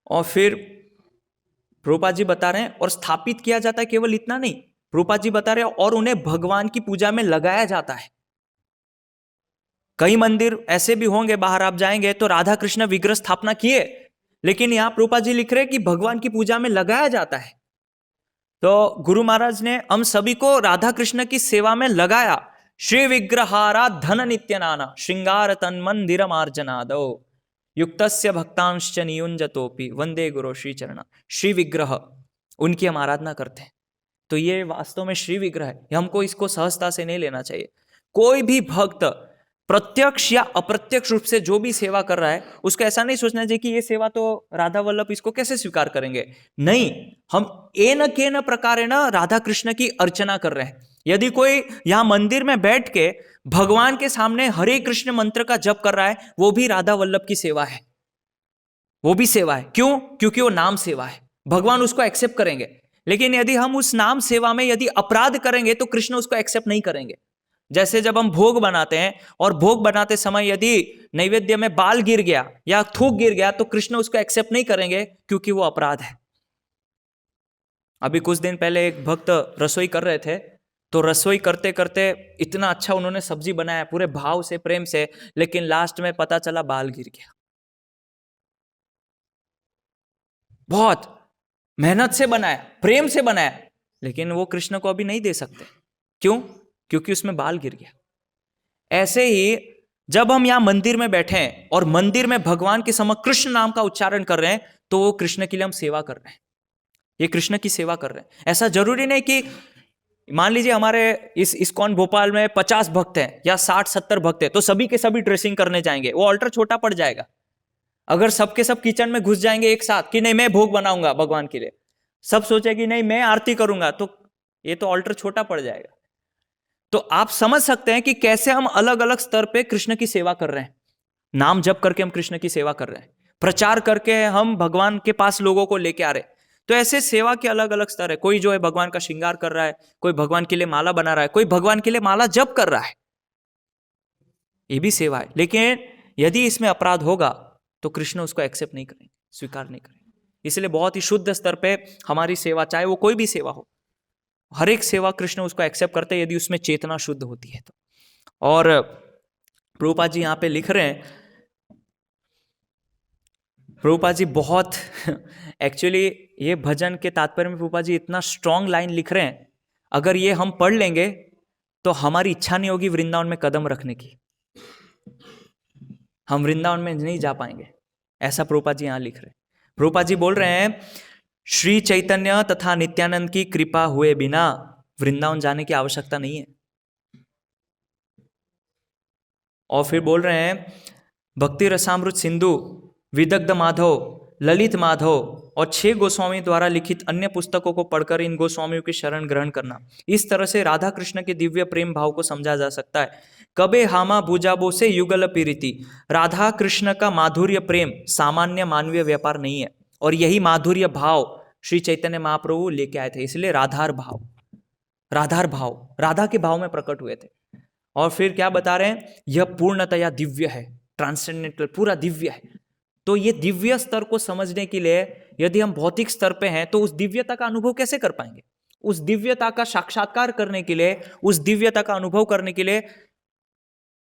और फिर प्रभुपाद जी बता रहे हैं और स्थापित किया जाता है, केवल इतना नहीं, प्रभुपाद जी बता रहे हैं और उन्हें भगवान की पूजा में लगाया जाता है। कई मंदिर ऐसे भी होंगे, बाहर आप जाएंगे तो राधा कृष्ण विग्रह स्थापना किए, लेकिन यहां प्रभुपाद जी लिख रहे हैं कि भगवान की पूजा में लगाया जाता है। तो गुरु महाराज ने हम सभी को राधा कृष्ण की सेवा में लगाया। श्री विग्रहारा धन नित्य नाना श्रृंगार तन मंदिर मार्जनादो युक्तस्य भक्तांश्च नियुंजतोपि वंदे गुरु श्री चरण। श्री विग्रह, उनकी हम आराधना करते हैं। तो ये वास्तव में श्री विग्रह है, हमको इसको सहजता से नहीं लेना चाहिए। कोई भी भक्त प्रत्यक्ष या अप्रत्यक्ष रूप से जो भी सेवा कर रहा है, उसको ऐसा नहीं सोचना चाहिए कि ये सेवा तो राधा वल्लभ इसको कैसे स्वीकार करेंगे। नहीं, हम एन केन प्रकार ना राधा कृष्ण की अर्चना कर रहे हैं। यदि कोई यहां मंदिर में बैठ के भगवान के सामने हरे कृष्ण मंत्र का जप कर रहा है, वो भी राधा वल्लभ की सेवा है, वो भी सेवा है। क्यों? क्योंकि वो नाम सेवा है, भगवान उसको एक्सेप्ट करेंगे। लेकिन यदि हम उस नाम सेवा में यदि अपराध करेंगे तो कृष्ण उसको एक्सेप्ट नहीं करेंगे। जैसे जब हम भोग बनाते हैं और भोग बनाते समय यदि नैवेद्य में बाल गिर गया या थूक गिर गया तो कृष्ण उसको एक्सेप्ट नहीं करेंगे, क्योंकि वो अपराध है। अभी कुछ दिन पहले एक भक्त रसोई कर रहे थे, तो रसोई करते करते इतना अच्छा उन्होंने सब्जी बनाया पूरे भाव से, प्रेम से, लेकिन लास्ट में पता चला बाल गिर गया। बहुत मेहनत से बनाया, प्रेम से बनाया, लेकिन वो कृष्ण को अभी नहीं दे सकते। क्यों? क्योंकि उसमें बाल गिर गया। ऐसे ही जब हम यहां मंदिर में बैठे हैं और मंदिर में भगवान के समक्ष कृष्ण नाम का उच्चारण कर रहे हैं, तो वो कृष्ण के लिए हम सेवा कर रहे हैं, ये कृष्ण की सेवा कर रहे हैं। ऐसा जरूरी नहीं कि मान लीजिए हमारे इस इस्कॉन भोपाल में 50 भक्त हैं या 60-70 भक्त हैं, तो सभी के सभी ड्रेसिंग करने जाएंगे, वो ऑल्टर छोटा पड़ जाएगा। अगर सबके सब किचन में घुस जाएंगे एक साथ कि नहीं मैं भोग बनाऊंगा भगवान के लिए, सब सोचेगी नहीं मैं आरती करूंगा, तो ये तो ऑल्टर छोटा पड़ जाएगा। तो आप समझ सकते हैं कि कैसे हम अलग अलग स्तर पे कृष्ण की सेवा कर रहे हैं। नाम जप करके हम कृष्ण की सेवा कर रहे हैं, प्रचार करके हम भगवान के पास लोगों को लेके आ रहे हैं। तो ऐसे सेवा के अलग अलग स्तर है। कोई जो है भगवान का श्रृंगार कर रहा है, कोई भगवान के लिए माला बना रहा है, कोई भगवान के लिए माला जप कर रहा है, ये भी सेवा है। लेकिन यदि इसमें अपराध होगा तो कृष्ण उसको एक्सेप्ट नहीं करेंगे, स्वीकार नहीं करेंगे। इसलिए बहुत ही शुद्ध स्तर पे हमारी सेवा, चाहे वो कोई भी सेवा हो, हर एक सेवा कृष्ण उसको एक्सेप्ट करते हैं यदि उसमें चेतना शुद्ध होती है तो। और प्रभुपाद जी यहाँ पे लिख रहे हैं, प्रभुपाद जी बहुत एक्चुअली ये भजन के तात्पर्य में प्रभुपाद जी इतना स्ट्रॉन्ग लाइन लिख रहे हैं, अगर ये हम पढ़ लेंगे तो हमारी इच्छा नहीं होगी वृंदावन में कदम रखने की, हम वृंदावन में नहीं जा पाएंगे। ऐसा प्रभुपाद जी यहाँ लिख रहे हैं। प्रभुपाद जी बोल रहे हैं श्री चैतन्य तथा नित्यानंद की कृपा हुए बिना वृंदावन जाने की आवश्यकता नहीं है। और फिर बोल रहे हैं भक्ति रसामृत सिंधु, विदग्ध माधव, ललित माधव और 6 गोस्वामी द्वारा लिखित अन्य पुस्तकों को पढ़कर इन गोस्वामियों की शरण ग्रहण करना। इस तरह से राधा कृष्ण के दिव्य प्रेम भाव को समझा जा सकता है। कबे हामा भुजाबो से युगल पीरिति, राधा कृष्ण का माधुर्य प्रेम सामान्य मानवीय व्यापार नहीं है, और यही माधुर्य भाव श्री चैतन्य महाप्रभु लेके आए थे। इसलिए राधार भाव, राधार भाव, राधा के भाव में प्रकट हुए थे। और फिर क्या बता रहे हैं, यह पूर्णतया दिव्य है, ट्रांसेंडेंटल, पूरा दिव्य है। तो ये दिव्य स्तर को समझने के लिए यदि हम भौतिक स्तर पे हैं तो उस दिव्यता का अनुभव कैसे कर पाएंगे? उस दिव्यता का साक्षात्कार करने के लिए, उस दिव्यता का अनुभव करने के लिए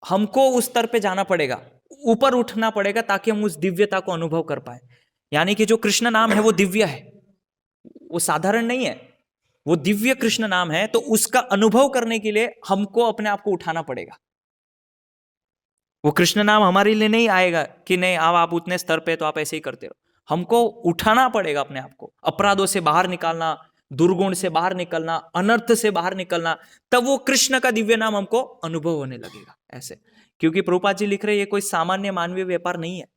हमको उस स्तर पे जाना पड़ेगा, ऊपर उठना पड़ेगा, ताकि हम उस दिव्यता को अनुभव कर पाए। यानी कि जो कृष्ण नाम है वो दिव्य है, वो साधारण नहीं है, वो दिव्य कृष्ण नाम है। तो उसका अनुभव करने के लिए हमको अपने आप को उठाना पड़ेगा। वो कृष्ण नाम हमारे लिए नहीं आएगा कि नहीं अब आप उतने स्तर पे तो आप ऐसे ही करते हो। हमको उठाना पड़ेगा अपने आप को, अपराधों से बाहर निकालना, दुर्गुण से बाहर निकलना, अनर्थ से बाहर निकलना, तब वो कृष्ण का दिव्य नाम हमको अनुभव होने लगेगा ऐसे। क्योंकि प्रभुपाद जी लिख रहे हैं ये कोई सामान्य मानवीय व्यापार नहीं है।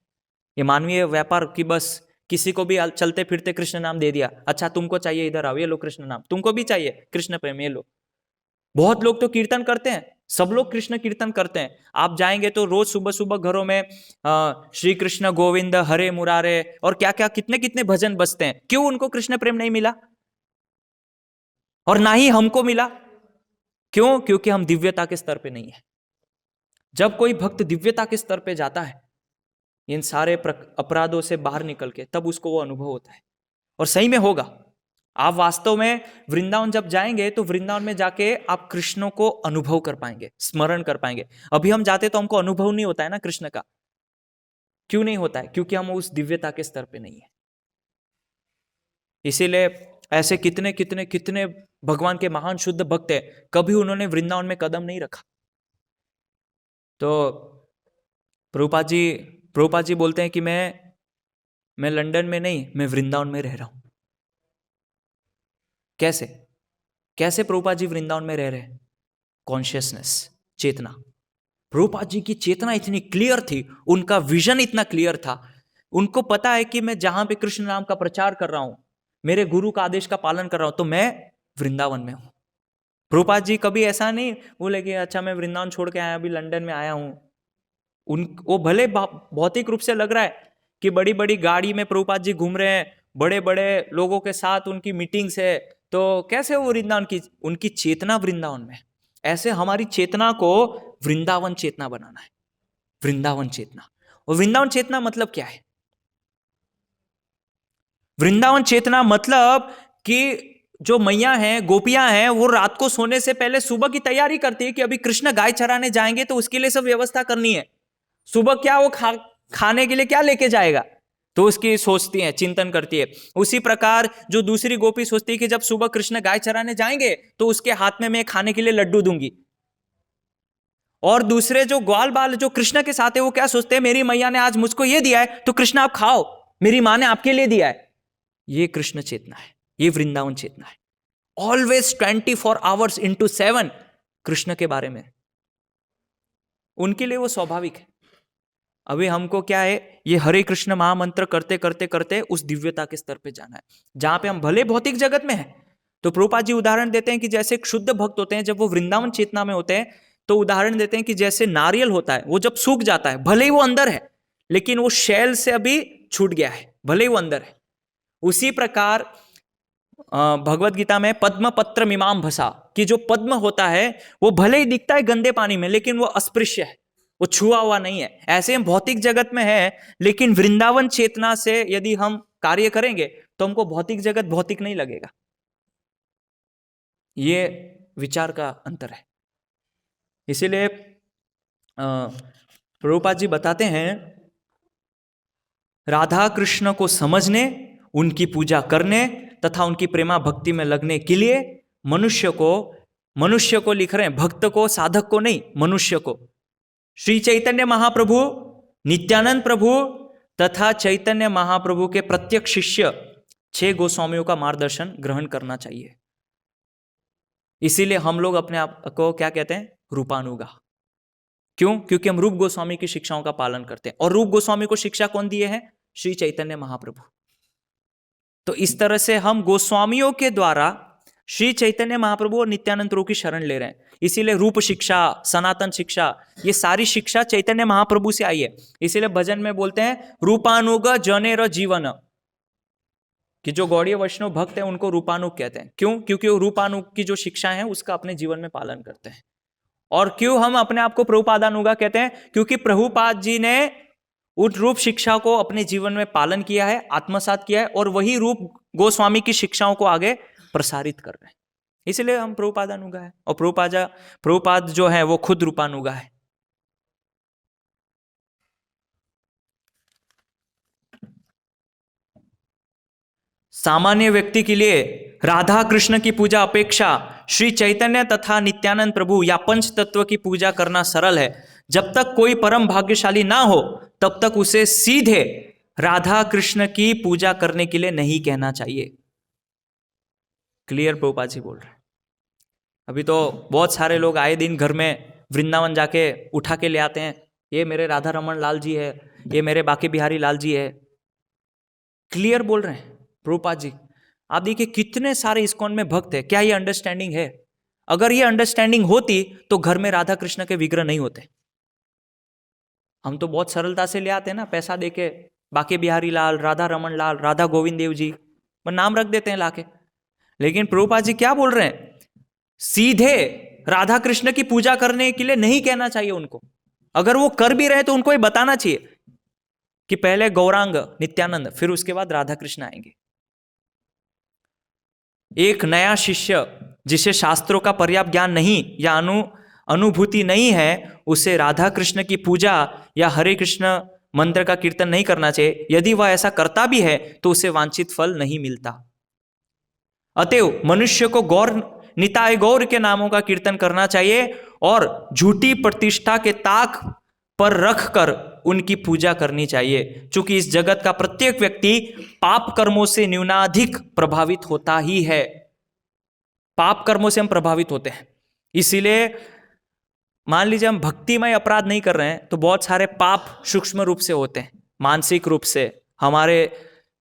ये मानवीय व्यापार कि बस किसी को भी चलते फिरते कृष्ण नाम दे दिया, अच्छा तुमको चाहिए इधर आओ ये लो कृष्ण नाम, तुमको भी चाहिए कृष्ण प्रेम ये लो। बहुत लोग तो कीर्तन करते हैं, सब लोग कृष्ण कीर्तन करते हैं। आप जाएंगे तो रोज सुबह सुबह घरों में श्री कृष्ण गोविंद हरे मुरारे और क्या क्या कितने कितने भजन बजते हैं। क्यों? उनको कृष्ण प्रेम नहीं मिला और ना ही हमको मिला। क्यों? क्योंकि हम दिव्यता के स्तर पे नहीं है। जब कोई भक्त दिव्यता के स्तर पे जाता है, इन सारे अपराधों से बाहर निकल के, तब उसको वो अनुभव होता है। और सही में होगा। आप वास्तव में वृंदावन जब जाएंगे तो वृंदावन में जाके आप कृष्ण को अनुभव कर पाएंगे, स्मरण कर पाएंगे। अभी हम जाते तो हमको अनुभव नहीं होता है ना कृष्ण का। क्यों नहीं होता है? क्योंकि हम उस दिव्यता के स्तर पे नहीं है। इसीलिए ऐसे कितने कितने कितने भगवान के महान शुद्ध भक्त है, कभी उन्होंने वृंदावन में कदम नहीं रखा। तो प्रभुपाद जी बोलते हैं कि मैं लंदन में नहीं, मैं वृंदावन में रह रहा हूं। कैसे कैसे प्रभुपाद जी वृंदावन में रह रहे हैं? कॉन्शियसनेस, चेतना। प्रभुपाद जी की चेतना इतनी क्लियर थी, उनका विजन इतना क्लियर था। उनको पता है कि मैं जहां पे कृष्ण नाम का प्रचार कर रहा हूं, मेरे गुरु का आदेश का पालन कर रहा हूं, तो मैं वृंदावन में हूं। प्रभुपाद जी कभी ऐसा नहीं बोले कि अच्छा मैं वृंदावन छोड़ के आया, अभी लंदन में आया हूं। वो भले भौतिक रूप से लग रहा है कि बड़ी बड़ी गाड़ी में प्रभुपाद जी घूम रहे हैं, बड़े बड़े लोगों के साथ उनकी मीटिंग्स है, तो कैसे वो वृंदावन की, उनकी चेतना वृंदावन में। ऐसे हमारी चेतना को वृंदावन चेतना बनाना है, वृंदावन चेतना। और वृंदावन चेतना मतलब क्या है? वृंदावन चेतना मतलब कि जो मैया हैं, गोपियां हैं, वो रात को सोने से पहले सुबह की तैयारी करती है कि अभी कृष्ण गाय चराने जाएंगे तो उसके लिए सब व्यवस्था करनी है। सुबह क्या वो खाने के लिए क्या लेके जाएगा, तो उसकी सोचती है, चिंतन करती है। उसी प्रकार जो दूसरी गोपी सोचती है कि जब सुबह कृष्ण गाय चराने जाएंगे तो उसके हाथ में मैं खाने के लिए लड्डू दूंगी। और दूसरे जो ग्वाल बाल जो कृष्ण के साथ है, वो क्या सोचते हैं, मेरी मैया ने आज मुझको ये दिया है तो कृष्ण आप खाओ, मेरी मां ने आपके लिए दिया है। ये कृष्ण चेतना है, ये वृंदावन चेतना है। ऑलवेज 24 आवर्स इंटू 7 कृष्ण के बारे में। उनके लिए वो स्वाभाविक है। अभी हमको क्या है, ये हरे कृष्ण महामंत्र करते करते करते उस दिव्यता के स्तर पे जाना है, जहां पे हम भले भौतिक जगत में हैं। तो प्रभुपाद जी उदाहरण देते हैं कि जैसे एक शुद्ध भक्त होते हैं, जब वो वृंदावन चेतना में होते हैं, तो उदाहरण देते हैं कि जैसे नारियल होता है, वो जब सूख जाता है, भले ही वो अंदर है लेकिन वो शैल से अभी छूट गया है, भले ही वो अंदर है। उसी प्रकार भगवत गीता में पद्म पत्र मीमाम भसा, कि जो पद्म होता है वो भले ही दिखता है गंदे पानी में, लेकिन वो अस्पृश्य है, वो छुआ हुआ नहीं है। ऐसे हम भौतिक जगत में है, लेकिन वृंदावन चेतना से यदि हम कार्य करेंगे तो हमको भौतिक जगत भौतिक नहीं लगेगा। ये विचार का अंतर है। इसीलिए प्रभुपाद जी बताते हैं, राधा कृष्ण को समझने, उनकी पूजा करने तथा उनकी प्रेमा भक्ति में लगने के लिए मनुष्य को लिख रहे हैं, भक्त को, साधक को नहीं, मनुष्य को श्री चैतन्य महाप्रभु, नित्यानंद प्रभु तथा चैतन्य महाप्रभु के प्रत्यक्ष शिष्य 6 गोस्वामियों का मार्गदर्शन ग्रहण करना चाहिए। इसीलिए हम लोग अपने आप को क्या कहते हैं, रूपानुगा। क्यों? क्योंकि हम रूप गोस्वामी की शिक्षाओं का पालन करते हैं। और रूप गोस्वामी को शिक्षा कौन दिए हैं? श्री चैतन्य महाप्रभु। तो इस तरह से हम गोस्वामियों के द्वारा श्री चैतन्य महाप्रभु और नित्यानंद प्रभु की शरण ले रहे हैं। इसीलिए रूप शिक्षा, सनातन शिक्षा, ये सारी शिक्षा चैतन्य महाप्रभु से आई है। इसीलिए भजन में बोलते हैं रूपानुग जनेर जीवन, कि जो गौड़ीय वैष्णव भक्त है उनको रूपानुग कहते हैं। क्यों? क्योंकि वो रूपानुग की जो शिक्षा है उसका अपने जीवन में पालन करते हैं। और क्यों हम अपने आप को प्रभुपादानुगा कहते हैं? क्योंकि प्रभुपाद जी ने उस रूप शिक्षा को अपने जीवन में पालन किया है, आत्मसात किया है, और वही रूप गोस्वामी की शिक्षाओं को आगे प्रसारित कर रहे हैं। इसलिए हम प्रभुपादानुगा है, और प्रभुपाद जो है वो खुद रूपानुगा है। सामान्य व्यक्ति के लिए राधा कृष्ण की पूजा अपेक्षा श्री चैतन्य तथा नित्यानंद प्रभु या पंच तत्व की पूजा करना सरल है। जब तक कोई परम भाग्यशाली ना हो तब तक उसे सीधे राधा कृष्ण की पूजा करने के लिए नहीं कहना चाहिए। क्लियर प्रभुपाद जी बोल रहे हैं। अभी तो बहुत सारे लोग आए दिन घर में वृंदावन जाके उठा के ले आते हैं, ये मेरे राधा रमन लाल जी है, ये मेरे बाके बिहारी लाल जी है। क्लियर बोल रहे हैं प्रभुपाद जी। आप देखिए कितने सारे इस्कॉन में भक्त है, क्या ये अंडरस्टैंडिंग है? अगर ये अंडरस्टैंडिंग होती तो घर में राधा कृष्ण के विग्रह नहीं होते। हम तो बहुत सरलता से ले आते हैं ना, पैसा देके बाके बिहारी लाल, राधा रमन लाल, राधा गोविंद देव जी नाम रख देते हैं लाके। लेकिन प्रभुपाद जी क्या बोल रहे हैं? सीधे राधा कृष्ण की पूजा करने के लिए नहीं कहना चाहिए उनको। अगर वो कर भी रहे तो उनको ये बताना चाहिए कि पहले गौरांग नित्यानंद, फिर उसके बाद राधा कृष्ण आएंगे। एक नया शिष्य जिसे शास्त्रों का पर्याप्त ज्ञान नहीं या अनुभूति नहीं है, उसे राधा कृष्ण की पूजा या हरे कृष्ण मंत्र का कीर्तन नहीं करना चाहिए। यदि वह ऐसा करता भी है तो उसे वांछित फल नहीं मिलता। अतएव मनुष्य को निताय गौर के नामों का कीर्तन करना चाहिए और झूठी प्रतिष्ठा के ताक पर रखकर उनकी पूजा करनी चाहिए, क्योंकि इस जगत का प्रत्येक व्यक्ति पाप कर्मों से न्यूनाधिक प्रभावित होता ही है। पाप कर्मों से हम प्रभावित होते हैं। इसीलिए मान लीजिए हम भक्तिमय अपराध नहीं कर रहे हैं तो बहुत सारे पाप सूक्ष्म रूप से होते हैं, मानसिक रूप से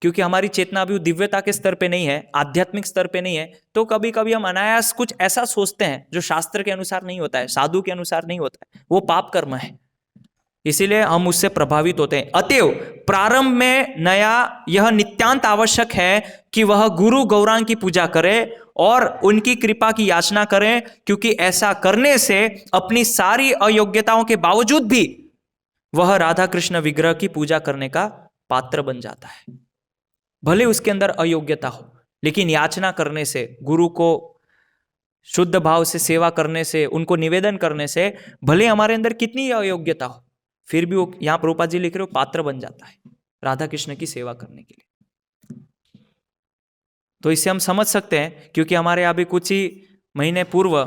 क्योंकि हमारी चेतना अभी दिव्यता के स्तर पे नहीं है, आध्यात्मिक स्तर पे नहीं है, तो कभी कभी हम अनायास कुछ ऐसा सोचते हैं जो शास्त्र के अनुसार नहीं होता है, साधु के अनुसार नहीं होता है, वो पाप कर्म है। इसीलिए हम उससे प्रभावित होते हैं। अतएव प्रारंभ में नया यह नित्यांत आवश्यक है कि वह गुरु गौरांग की पूजा करे और उनकी कृपा की याचना करें, क्योंकि ऐसा करने से अपनी सारी अयोग्यताओं के बावजूद भी वह राधा कृष्ण विग्रह की पूजा करने का पात्र बन जाता है। भले उसके अंदर अयोग्यता हो, लेकिन याचना करने से, गुरु को शुद्ध भाव से सेवा करने से, उनको निवेदन करने से, भले हमारे अंदर कितनी अयोग्यता हो, फिर भी वो, यहां प्रभुपाद जी लिख रहे हो, पात्र बन जाता है राधा कृष्ण की सेवा करने के लिए। तो इससे हम समझ सकते हैं, क्योंकि हमारे यहाँ भी कुछ ही महीने पूर्व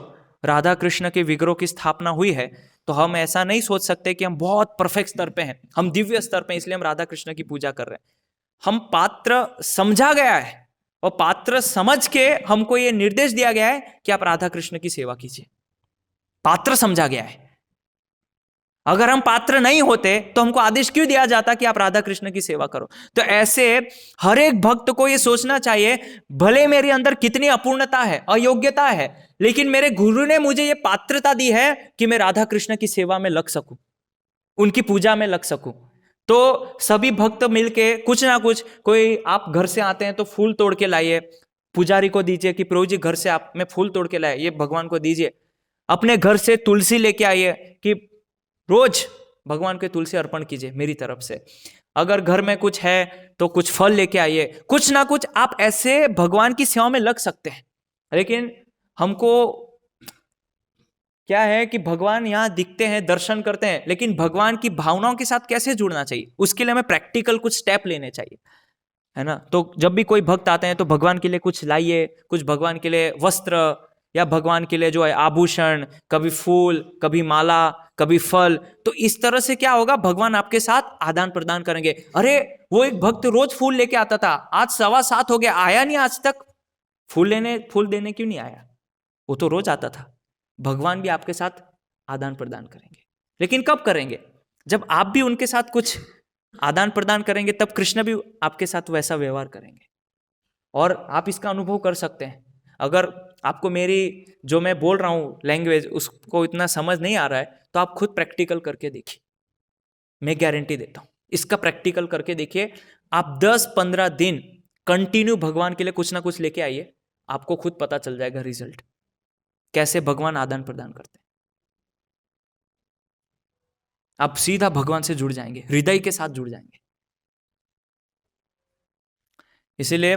राधा कृष्ण के विग्रह की स्थापना हुई है, तो हम ऐसा नहीं सोच सकते कि हम बहुत परफेक्ट स्तर पे हैं, हम दिव्य स्तर पे, इसलिए हम राधा कृष्ण की पूजा कर रहे हैं। हम पात्र समझा गया है और पात्र समझ के हमको यह निर्देश दिया गया है कि आप राधा कृष्ण की सेवा कीजिए। पात्र समझा गया है। अगर हम पात्र नहीं होते तो हमको आदेश क्यों दिया जाता कि आप राधा कृष्ण की सेवा करो? तो ऐसे हर एक भक्त को यह सोचना चाहिए, भले मेरे अंदर कितनी अपूर्णता है, अयोग्यता है, लेकिन मेरे गुरु ने मुझे यह पात्रता दी है कि मैं राधा कृष्ण की सेवा में लग सकूं, उनकी पूजा में लग सकूं। तो सभी भक्त मिलके कुछ ना कुछ, कोई आप घर से आते हैं तो फूल तोड़ के लाइए, पुजारी को दीजिए कि प्रभु जी घर से आप मैं फूल तोड़ के लाए, ये भगवान को दीजिए। अपने घर से तुलसी लेके आइए कि रोज भगवान को तुलसी अर्पण कीजिए मेरी तरफ से। अगर घर में कुछ है तो कुछ फल लेके आइए। कुछ ना कुछ आप ऐसे भगवान की सेवा में लग सकते हैं। लेकिन हमको क्या है कि भगवान यहाँ दिखते हैं, दर्शन करते हैं, लेकिन भगवान की भावनाओं के साथ कैसे जुड़ना चाहिए, उसके लिए हमें प्रैक्टिकल कुछ स्टेप लेने चाहिए, है ना। तो जब भी कोई भक्त आते हैं तो भगवान के लिए कुछ लाइए, कुछ भगवान के लिए वस्त्र या भगवान के लिए जो है आभूषण, कभी फूल, कभी माला, कभी फल। तो इस तरह से क्या होगा, भगवान आपके साथ आदान प्रदान करेंगे। अरे वो एक भक्त रोज फूल लेके आता था, आज 7:15 हो गया, आया नहीं आज तक, फूल देने क्यों नहीं आया? वो तो रोज आता था। भगवान भी आपके साथ आदान प्रदान करेंगे, लेकिन कब करेंगे? जब आप भी उनके साथ कुछ आदान प्रदान करेंगे, तब कृष्ण भी आपके साथ वैसा व्यवहार करेंगे। और आप इसका अनुभव कर सकते हैं। अगर आपको मेरी जो मैं बोल रहा हूं लैंग्वेज उसको इतना समझ नहीं आ रहा है, तो आप खुद प्रैक्टिकल करके देखिए, मैं गारंटी देता हूं। इसका प्रैक्टिकल करके देखिए, आप 10-15 दिन कंटिन्यू भगवान के लिए कुछ ना कुछ लेके आइए, आपको खुद पता चल जाएगा रिजल्ट, कैसे भगवान आदान प्रदान करते हैं। आप सीधा भगवान से जुड़ जाएंगे, हृदय के साथ जुड़ जाएंगे। इसीलिए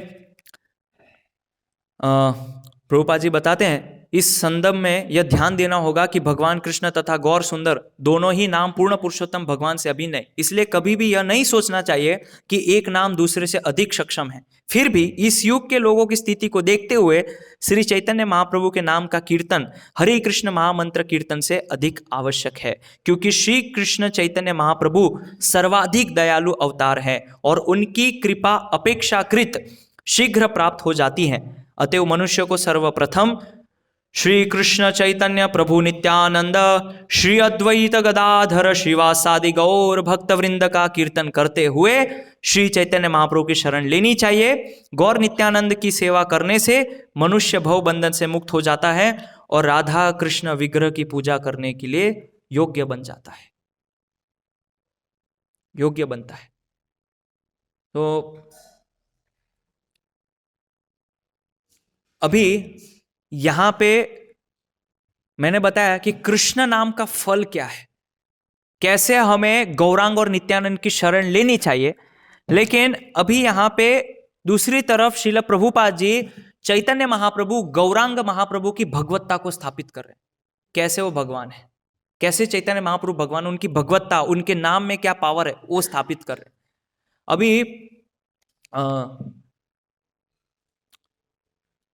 प्रभुपाद जी बताते हैं इस संदर्भ में यह ध्यान देना होगा कि भगवान कृष्ण तथा गौर सुंदर दोनों ही नाम पूर्ण पुरुषोत्तम भगवान से अभिन्न है। इसलिए कभी भी यह नहीं सोचना चाहिए कि एक नाम दूसरे से अधिक सक्षम है। फिर भी इस युग के लोगों की स्थिति को देखते हुए श्री चैतन्य महाप्रभु के नाम का कीर्तन हरे कृष्ण महामंत्र कीर्तन से अधिक आवश्यक है, क्योंकि श्री कृष्ण चैतन्य महाप्रभु सर्वाधिक दयालु अवतार है और उनकी कृपा अपेक्षाकृत शीघ्र प्राप्त हो जाती है। अतएव मनुष्य को सर्वप्रथम श्री कृष्ण चैतन्य प्रभु नित्यानंद श्री अद्वैत गदाधर श्रीवासादि गौर भक्त वृंद का कीर्तन करते हुए श्री चैतन्य महाप्रभु की शरण लेनी चाहिए। गौर नित्यानंद की सेवा करने से मनुष्य भव बंधन से मुक्त हो जाता है और राधा कृष्ण विग्रह की पूजा करने के लिए योग्य बन जाता है, योग्य बनता है। तो अभी यहां पे मैंने बताया कि कृष्ण नाम का फल क्या है, कैसे हमें गौरांग और नित्यानंद की शरण लेनी चाहिए। लेकिन अभी यहां पे दूसरी तरफ श्रील प्रभुपाद जी चैतन्य महाप्रभु गौरांग महाप्रभु की भगवत्ता को स्थापित कर रहे हैं। कैसे वो भगवान है, कैसे चैतन्य महाप्रभु भगवान, उनकी भगवत्ता, उनके नाम में क्या पावर है, वो स्थापित कर रहे हैं। अभी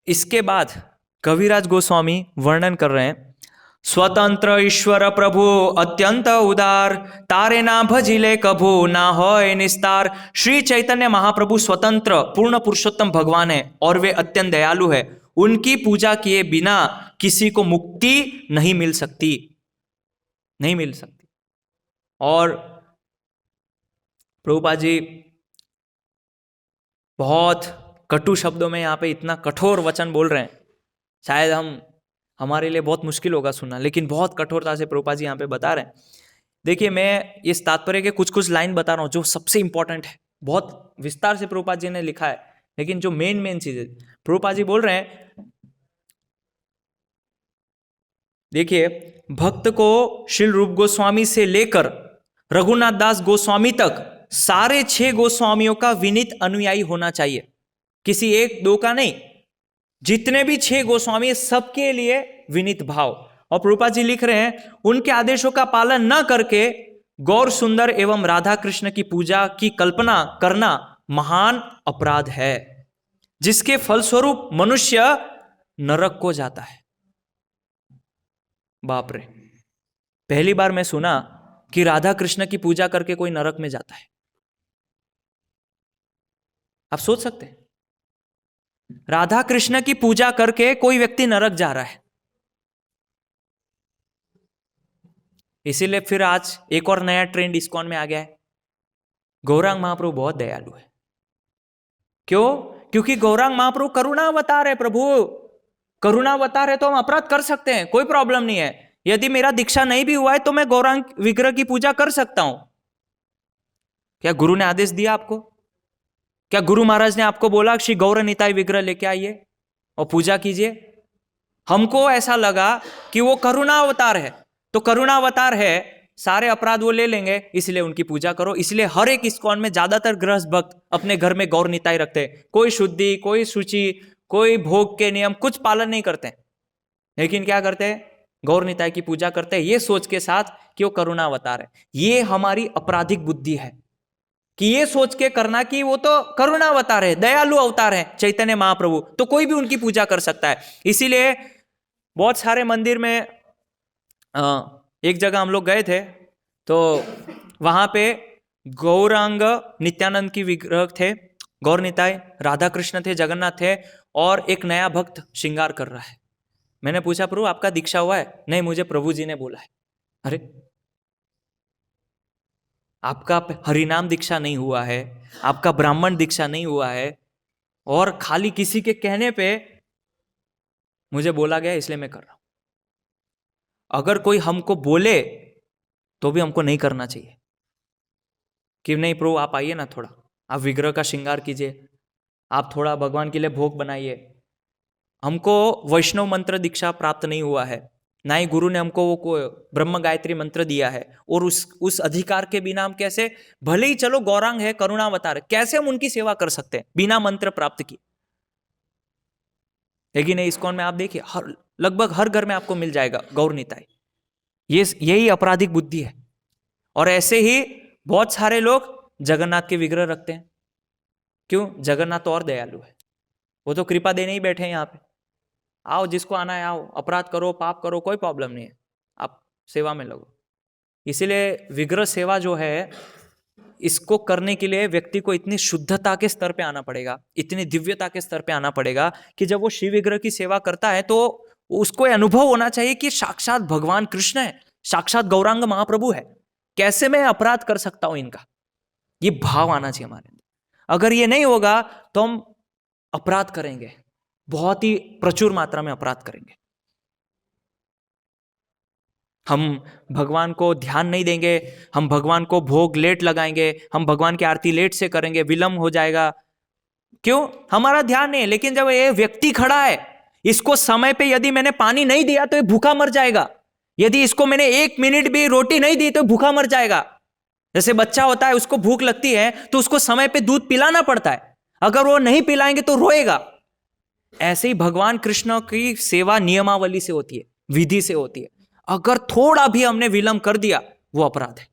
इसके बाद कविराज गोस्वामी वर्णन कर रहे हैं, स्वतंत्र ईश्वर प्रभु अत्यंत उदार, तारे ना भजिले कभू ना होय निस्तार। श्री चैतन्य महाप्रभु स्वतंत्र पूर्ण पुरुषोत्तम भगवान है और वे अत्यंत दयालु है। उनकी पूजा किए बिना किसी को मुक्ति नहीं मिल सकती, नहीं मिल सकती। और प्रभुपाद जी बहुत कटु शब्दों में यहाँ पे इतना कठोर वचन बोल रहे हैं, शायद हमारे लिए बहुत मुश्किल होगा सुनना, लेकिन बहुत कठोरता से प्रभुपाद जी यहाँ पे बता रहे हैं। देखिए, मैं इस तात्पर्य के कुछ कुछ लाइन बता रहा हूँ जो सबसे इंपॉर्टेंट है। बहुत विस्तार से प्रभुपाद जी ने लिखा है, लेकिन जो मेन चीज है प्रभुपाद जी बोल रहे हैं, देखिए, भक्त को श्री रूप गोस्वामी से लेकर रघुनाथ दास गोस्वामी तक सारे 6 गोस्वामियों का विनीत अनुयायी होना चाहिए, किसी एक दो का नहीं। जितने भी 6 गोस्वामी सबके लिए विनीत भाव। और प्रभुपाद जी लिख रहे हैं, उनके आदेशों का पालन न करके गौर सुंदर एवं राधा कृष्ण की पूजा की कल्पना करना महान अपराध है, जिसके फलस्वरूप मनुष्य नरक को जाता है। बाप रे, पहली बार मैं सुना कि राधा कृष्ण की पूजा करके कोई नरक में जाता है। आप सोच सकते हैं, राधा कृष्ण की पूजा करके कोई व्यक्ति नरक जा रहा है। इसीलिए फिर आज एक और नया ट्रेंड इस्कॉन में आ गया है, गौरांग महाप्रभु बहुत दयालु है। क्यों? क्योंकि गौरांग महाप्रभु करुणावतार है। प्रभु करुणावतार है तो हम अपराध कर सकते हैं, कोई प्रॉब्लम नहीं है। यदि मेरा दीक्षा नहीं भी हुआ है तो मैं गौरांग विग्रह की पूजा कर सकता हूं। क्या गुरु ने आदेश दिया आपको? क्या गुरु महाराज ने आपको बोला श्री गौर निताई विग्रह लेके आइए और पूजा कीजिए? हमको ऐसा लगा कि वो करुणावतार है, तो करुणावतार है, सारे अपराध वो ले लेंगे, इसलिए उनकी पूजा करो। इसलिए हर एक इस्कॉन में ज्यादातर गृहस्थ भक्त अपने घर में गौर निताई रखते हैं। कोई शुद्धि, कोई शुचि, कोई भोग के नियम कुछ पालन नहीं करते, लेकिन क्या करते हैं? गौर निताई की पूजा करते हैं, ये सोच के साथ कि वो करुणावतार है। ये हमारी आपराधिक बुद्धि है कि ये सोच के करना कि वो तो करुणावतार है, दयालु अवतार है चैतन्य महाप्रभु, तो कोई भी उनकी पूजा कर सकता है। इसीलिए बहुत सारे मंदिर में एक जगह हम लोग गए थे, तो वहां पे गौरांग नित्यानंद की विग्रह थे, गौर निताई, राधा कृष्ण थे, जगन्नाथ थे, और एक नया भक्त श्रृंगार कर रहा है। मैंने पूछा, प्रभु आपका दीक्षा हुआ है? नहीं, मुझे प्रभु जी ने बोला है। अरे, आपका हरिनाम दीक्षा नहीं हुआ है, आपका ब्राह्मण दीक्षा नहीं हुआ है, और खाली किसी के कहने पे मुझे बोला गया इसलिए मैं कर रहा हूं। अगर कोई हमको बोले तो भी हमको नहीं करना चाहिए कि नहीं प्रभु आप आइए ना, थोड़ा आप विग्रह का श्रृंगार कीजिए, आप थोड़ा भगवान के लिए भोग बनाइए। हमको वैष्णव मंत्र दीक्षा प्राप्त नहीं हुआ है, ना ही गुरु ने हमको वो ब्रह्म गायत्री मंत्र दिया है, और उस अधिकार के बिना हम कैसे, भले ही चलो गौरांग है, करुणावतार है, कैसे हम उनकी सेवा कर सकते हैं बिना मंत्र प्राप्त किए? है कि नहीं? इस्कॉन में आप देखिए लगभग हर घर में आपको मिल जाएगा गौर निताई। यही आपराधिक बुद्धि है। और ऐसे ही बहुत सारे लोग जगन्नाथ के विग्रह रखते हैं। क्यों? जगन्नाथ तो और दयालु है, वो तो कृपा देने ही बैठे हैं यहाँ पे। आओ, जिसको आना है आओ, अपराध करो, पाप करो, कोई प्रॉब्लम नहीं है, आप सेवा में लगो। इसीलिए विग्रह सेवा जो है, इसको करने के लिए व्यक्ति को इतनी शुद्धता के स्तर पे आना पड़ेगा, इतनी दिव्यता के स्तर पे आना पड़ेगा कि जब वो शिव विग्रह की सेवा करता है तो उसको अनुभव होना चाहिए कि साक्षात भगवान कृष्ण है, साक्षात गौरांग महाप्रभु है। कैसे मैं अपराध कर सकता हूं इनका, ये भाव आना चाहिए हमारे अंदर। अगर ये नहीं होगा तो हम अपराध करेंगे, बहुत ही प्रचुर मात्रा में अपराध करेंगे। हम भगवान को ध्यान नहीं देंगे, हम भगवान को भोग लेट लगाएंगे, हम भगवान की आरती लेट से करेंगे, विलंब हो जाएगा। क्यों? हमारा ध्यान नहीं है। लेकिन जब ये व्यक्ति खड़ा है, इसको समय पे यदि मैंने पानी नहीं दिया तो ये भूखा मर जाएगा, यदि इसको मैंने 1 मिनट भी रोटी नहीं दी तो भूखा मर जाएगा। जैसे बच्चा होता है, उसको भूख लगती है तो उसको समय पे दूध पिलाना पड़ता है, अगर वो नहीं पिलाएंगे तो रोएगा। ऐसे ही भगवान कृष्ण की सेवा नियमावली से होती है, विधि से होती है। अगर थोड़ा भी हमने विलंब कर दिया वो अपराध है।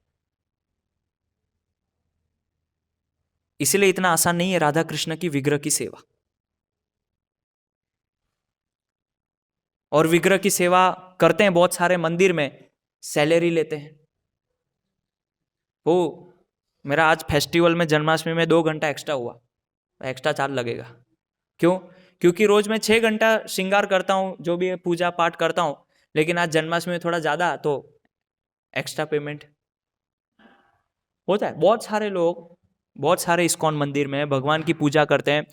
इसलिए इतना आसान नहीं है राधा कृष्ण की विग्रह की सेवा। और विग्रह की सेवा करते हैं बहुत सारे मंदिर में, सैलरी लेते हैं। वो मेरा आज फेस्टिवल में जन्माष्टमी में 2 घंटा एक्स्ट्रा हुआ, एक्स्ट्रा चार्ज लगेगा। क्यों? क्योंकि रोज मैं 6 घंटा श्रृंगार करता हूँ, जो भी पूजा पाठ करता हूँ, लेकिन आज जन्माष्टमी में थोड़ा ज्यादा, तो एक्स्ट्रा पेमेंट होता है। बहुत सारे लोग, बहुत सारे इस्कॉन मंदिर में भगवान की पूजा करते हैं।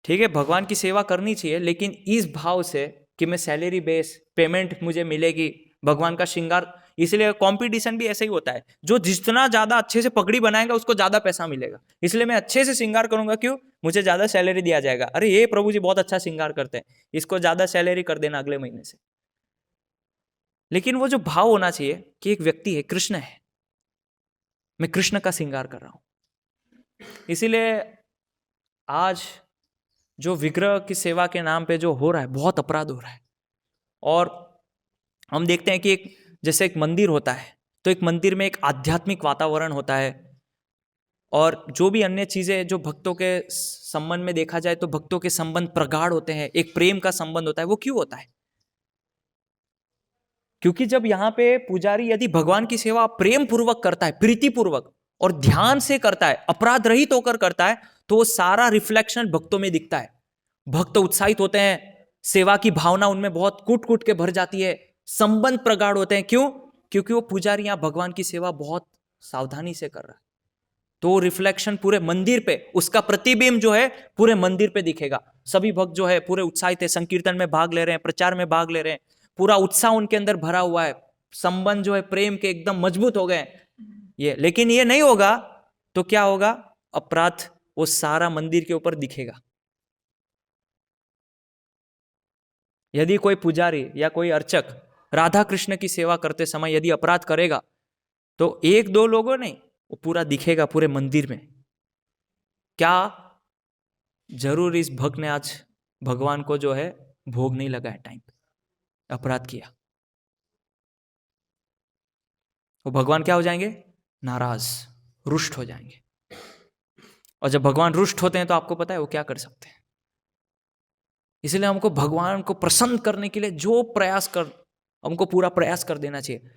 ठीक है, भगवान की सेवा करनी चाहिए, लेकिन इस भाव से कि मैं सैलरी बेस पेमेंट मुझे मिलेगी, भगवान का श्रृंगार। इसलिए कंपटीशन भी ऐसे ही होता है, जो जितना ज्यादा अच्छे से पगड़ी बनाएगा उसको ज्यादा पैसा मिलेगा। इसलिए मैं अच्छे से श्रृंगार करूंगा, क्यों? मुझे ज्यादा सैलरी दिया जाएगा। अरे ये प्रभु जी बहुत अच्छा श्रृंगार करते हैं, इसको ज्यादा सैलरी कर देना अगले महीने से। लेकिन वो जो भाव होना चाहिए कि एक व्यक्ति है, कृष्ण है, मैं कृष्ण का श्रृंगार कर रहा हूं। इसीलिए आज जो विग्रह की सेवा के नाम पे जो हो रहा है, बहुत अपराध हो रहा है। और हम देखते हैं कि जैसे एक मंदिर होता है, तो एक मंदिर में एक आध्यात्मिक वातावरण होता है, और जो भी अन्य चीजें जो भक्तों के संबंध में देखा जाए तो भक्तों के संबंध प्रगाढ़ होते हैं, एक प्रेम का संबंध होता है। वो क्यों होता है? क्योंकि जब यहाँ पे पुजारी यदि भगवान की सेवा प्रेम पूर्वक करता है, प्रीति पूर्वक और ध्यान से करता है, अपराध रहित होकर करता है, तो वो सारा रिफ्लेक्शन भक्तों में दिखता है। भक्त उत्साहित होते हैं, सेवा की भावना उनमें बहुत कूट कूट के भर जाती है, संबंध प्रगाढ़ होते हैं। क्यों? क्योंकि वो पुजारी यहाँ भगवान की सेवा बहुत सावधानी से कर रहा है। तो रिफ्लेक्शन पूरे मंदिर पे, उसका प्रतिबिंब जो है पूरे मंदिर पे दिखेगा। सभी भक्त जो है पूरे उत्साहित है, संकीर्तन में भाग ले रहे हैं, प्रचार में भाग ले रहे हैं, पूरा उत्साह उनके अंदर भरा हुआ है, संबंध जो है प्रेम के एकदम मजबूत हो गए ये। लेकिन ये नहीं होगा तो क्या होगा? अपराध वो सारा मंदिर के ऊपर दिखेगा। यदि कोई पुजारी या कोई अर्चक राधा कृष्ण की सेवा करते समय यदि अपराध करेगा तो 1-2 लोगों नहीं, वो पूरा दिखेगा पूरे मंदिर में। क्या जरूर इस भक्त ने आज भगवान को जो है भोग नहीं लगाया, टाइम पे अपराध किया, वो भगवान क्या हो जाएंगे? नाराज, रुष्ट हो जाएंगे। और जब भगवान रुष्ट होते हैं तो आपको पता है वो क्या कर सकते हैं। इसलिए हमको भगवान को प्रसन्न करने के लिए जो प्रयास कर, हमको पूरा प्रयास कर देना चाहिए।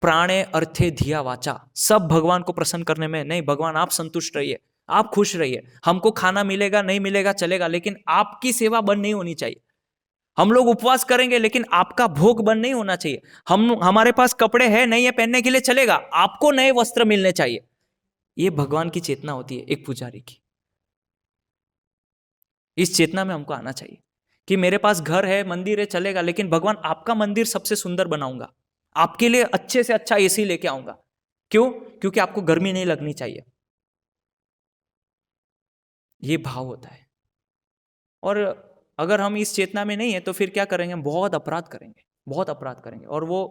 प्राणे अर्थे धिया वाचा, सब भगवान को प्रसन्न करने में। नहीं, भगवान आप संतुष्ट रहिए, आप खुश रहिए, हमको खाना मिलेगा नहीं मिलेगा चलेगा, लेकिन आपकी सेवा बंद नहीं होनी चाहिए। हम लोग उपवास करेंगे लेकिन आपका भोग बंद नहीं होना चाहिए। हमारे पास कपड़े हैं नहीं है पहनने के लिए चलेगा, आपको नए वस्त्र मिलने चाहिए। ये भगवान की चेतना होती है एक पुजारी की। इस चेतना में हमको आना चाहिए कि मेरे पास घर है, मंदिर है, चलेगा, लेकिन भगवान आपका मंदिर सबसे सुंदर बनाऊंगा, आपके लिए अच्छे से अच्छा एसी लेके आऊंगा। क्यों? क्योंकि आपको गर्मी नहीं लगनी चाहिए। ये भाव होता है। और अगर हम इस चेतना में नहीं है तो फिर क्या करेंगे? हम बहुत अपराध करेंगे, बहुत अपराध करेंगे, और वो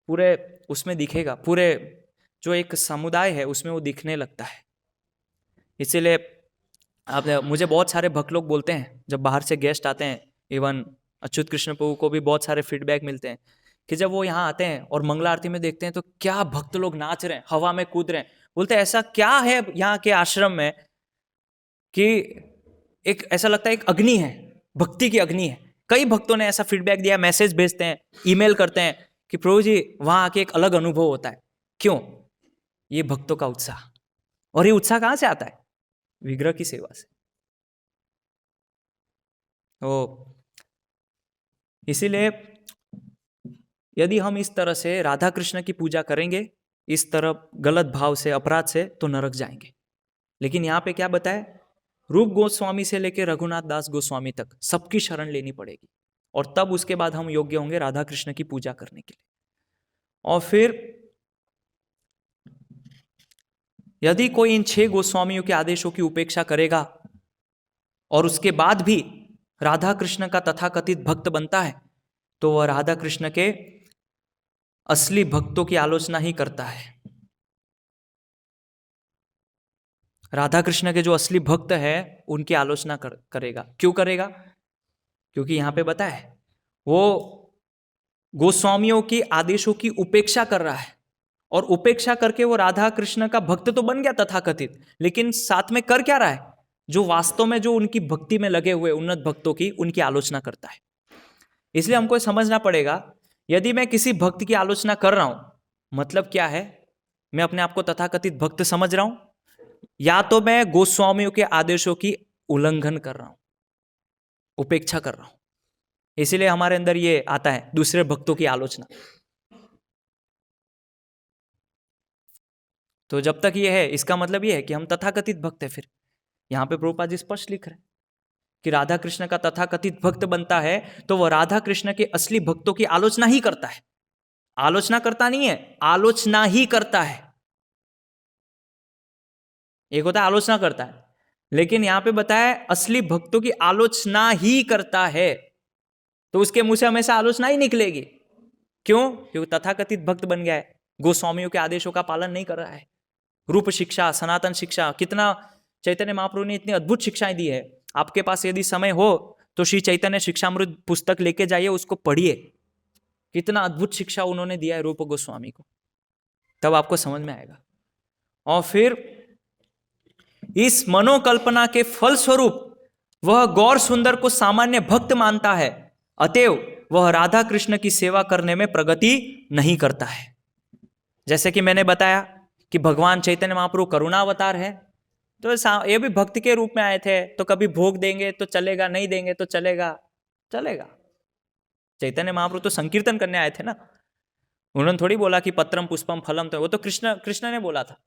पूरे उसमें दिखेगा, पूरे जो एक समुदाय है उसमें वो दिखने लगता है। इसीलिए मुझे बहुत सारे भक्त लोग बोलते हैं जब बाहर से गेस्ट आते हैं, इवन अच्युत कृष्ण प्रभु को भी बहुत सारे फीडबैक मिलते हैं कि जब वो यहाँ आते हैं और मंगला आरती में देखते हैं तो क्या भक्त लोग नाच रहे हैं, हवा में कूद रहे हैं। बोलते हैं ऐसा क्या है यहाँ के आश्रम में कि एक ऐसा लगता है एक अग्नि है, भक्ति की अग्नि है। कई भक्तों ने ऐसा फीडबैक दिया, मैसेज भेजते हैं, ईमेल करते हैं कि प्रभु जी वहां आके एक अलग अनुभव होता है। क्यों? ये भक्तों का उत्साह। और ये उत्साह कहां से आता है? विग्रह की सेवा से। तो इसीलिए यदि हम इस तरह से राधा कृष्ण की पूजा करेंगे, इस तरह गलत भाव से, अपराध से, तो नरक जाएंगे। लेकिन यहां पे क्या बताए? रूप गोस्वामी से लेकर रघुनाथ दास गोस्वामी तक सबकी शरण लेनी पड़ेगी, और तब उसके बाद हम योग्य होंगे राधा कृष्ण की पूजा करने के लिए। और फिर यदि कोई इन 6 गोस्वामियों के आदेशों की उपेक्षा करेगा और उसके बाद भी राधा कृष्ण का तथाकथित भक्त बनता है, तो वह राधा कृष्ण के असली भक्तों की आलोचना ही करता है। राधा कृष्ण के जो असली भक्त है उनकी आलोचना करेगा। क्यों करेगा? क्योंकि यहां पे बताया है वो गोस्वामियों के आदेशों की उपेक्षा कर रहा है, और उपेक्षा करके वो राधा कृष्ण का भक्त तो बन गया तथाकथित, लेकिन साथ में कर क्या रहा है? जो वास्तव में जो उनकी भक्ति में लगे हुए उन्नत भक्तों की, उनकी आलोचना करता है। इसलिए हमको समझना पड़ेगा, यदि मैं किसी भक्त की आलोचना कर रहा हूं, मतलब क्या है? मैं अपने आप को तथाकथित भक्त समझ रहा हूं, या तो मैं गोस्वामियों के आदेशों की उल्लंघन कर रहा हूं, उपेक्षा कर रहा हूं। इसीलिए हमारे अंदर ये आता है दूसरे भक्तों की आलोचना। तो जब तक ये है, इसका मतलब ये है कि हम तथाकथित भक्त है। फिर यहां पे प्रभुपाद जी स्पष्ट लिख रहे हैं कि राधा कृष्ण का तथाकथित भक्त बनता है तो वह राधा कृष्ण के असली भक्तों की आलोचना ही करता है। आलोचना करता नहीं है, आलोचना ही करता है। एक होता है आलोचना करता है, लेकिन यहां पे बताया असली भक्तों की आलोचना ही करता है। तो उसके मुंह से हमेशा आलोचना ही निकलेगी। क्यों? क्योंकि तथाकथित भक्त बन गया है, गोस्वामियों के आदेशों का पालन नहीं कर रहा है। रूप शिक्षा, सनातन शिक्षा, कितना चैतन्य महाप्रभु ने इतनी अद्भुत शिक्षाएं दी है। आपके पास यदि समय हो तो श्री चैतन्य शिक्षामृत पुस्तक लेके जाइए, उसको पढ़िए। कितना अद्भुत शिक्षा उन्होंने दिया है रूप गोस्वामी को, तब आपको समझ में आएगा। और फिर इस मनोकल्पना के फलस्वरूप वह गौर सुंदर को सामान्य भक्त मानता है, अतएव वह राधा कृष्ण की सेवा करने में प्रगति नहीं करता है। जैसे कि मैंने बताया कि भगवान चैतन्य महाप्रभु करुणावतार है, तो ये भी भक्त के रूप में आए थे, तो कभी भोग देंगे तो चलेगा, नहीं देंगे तो चलेगा, चलेगा। चैतन्य महाप्रभु तो संकीर्तन करने आए थे ना, उन्होंने थोड़ी बोला कि पत्रम पुष्पम फलम, तो वो तो कृष्ण ने बोला था।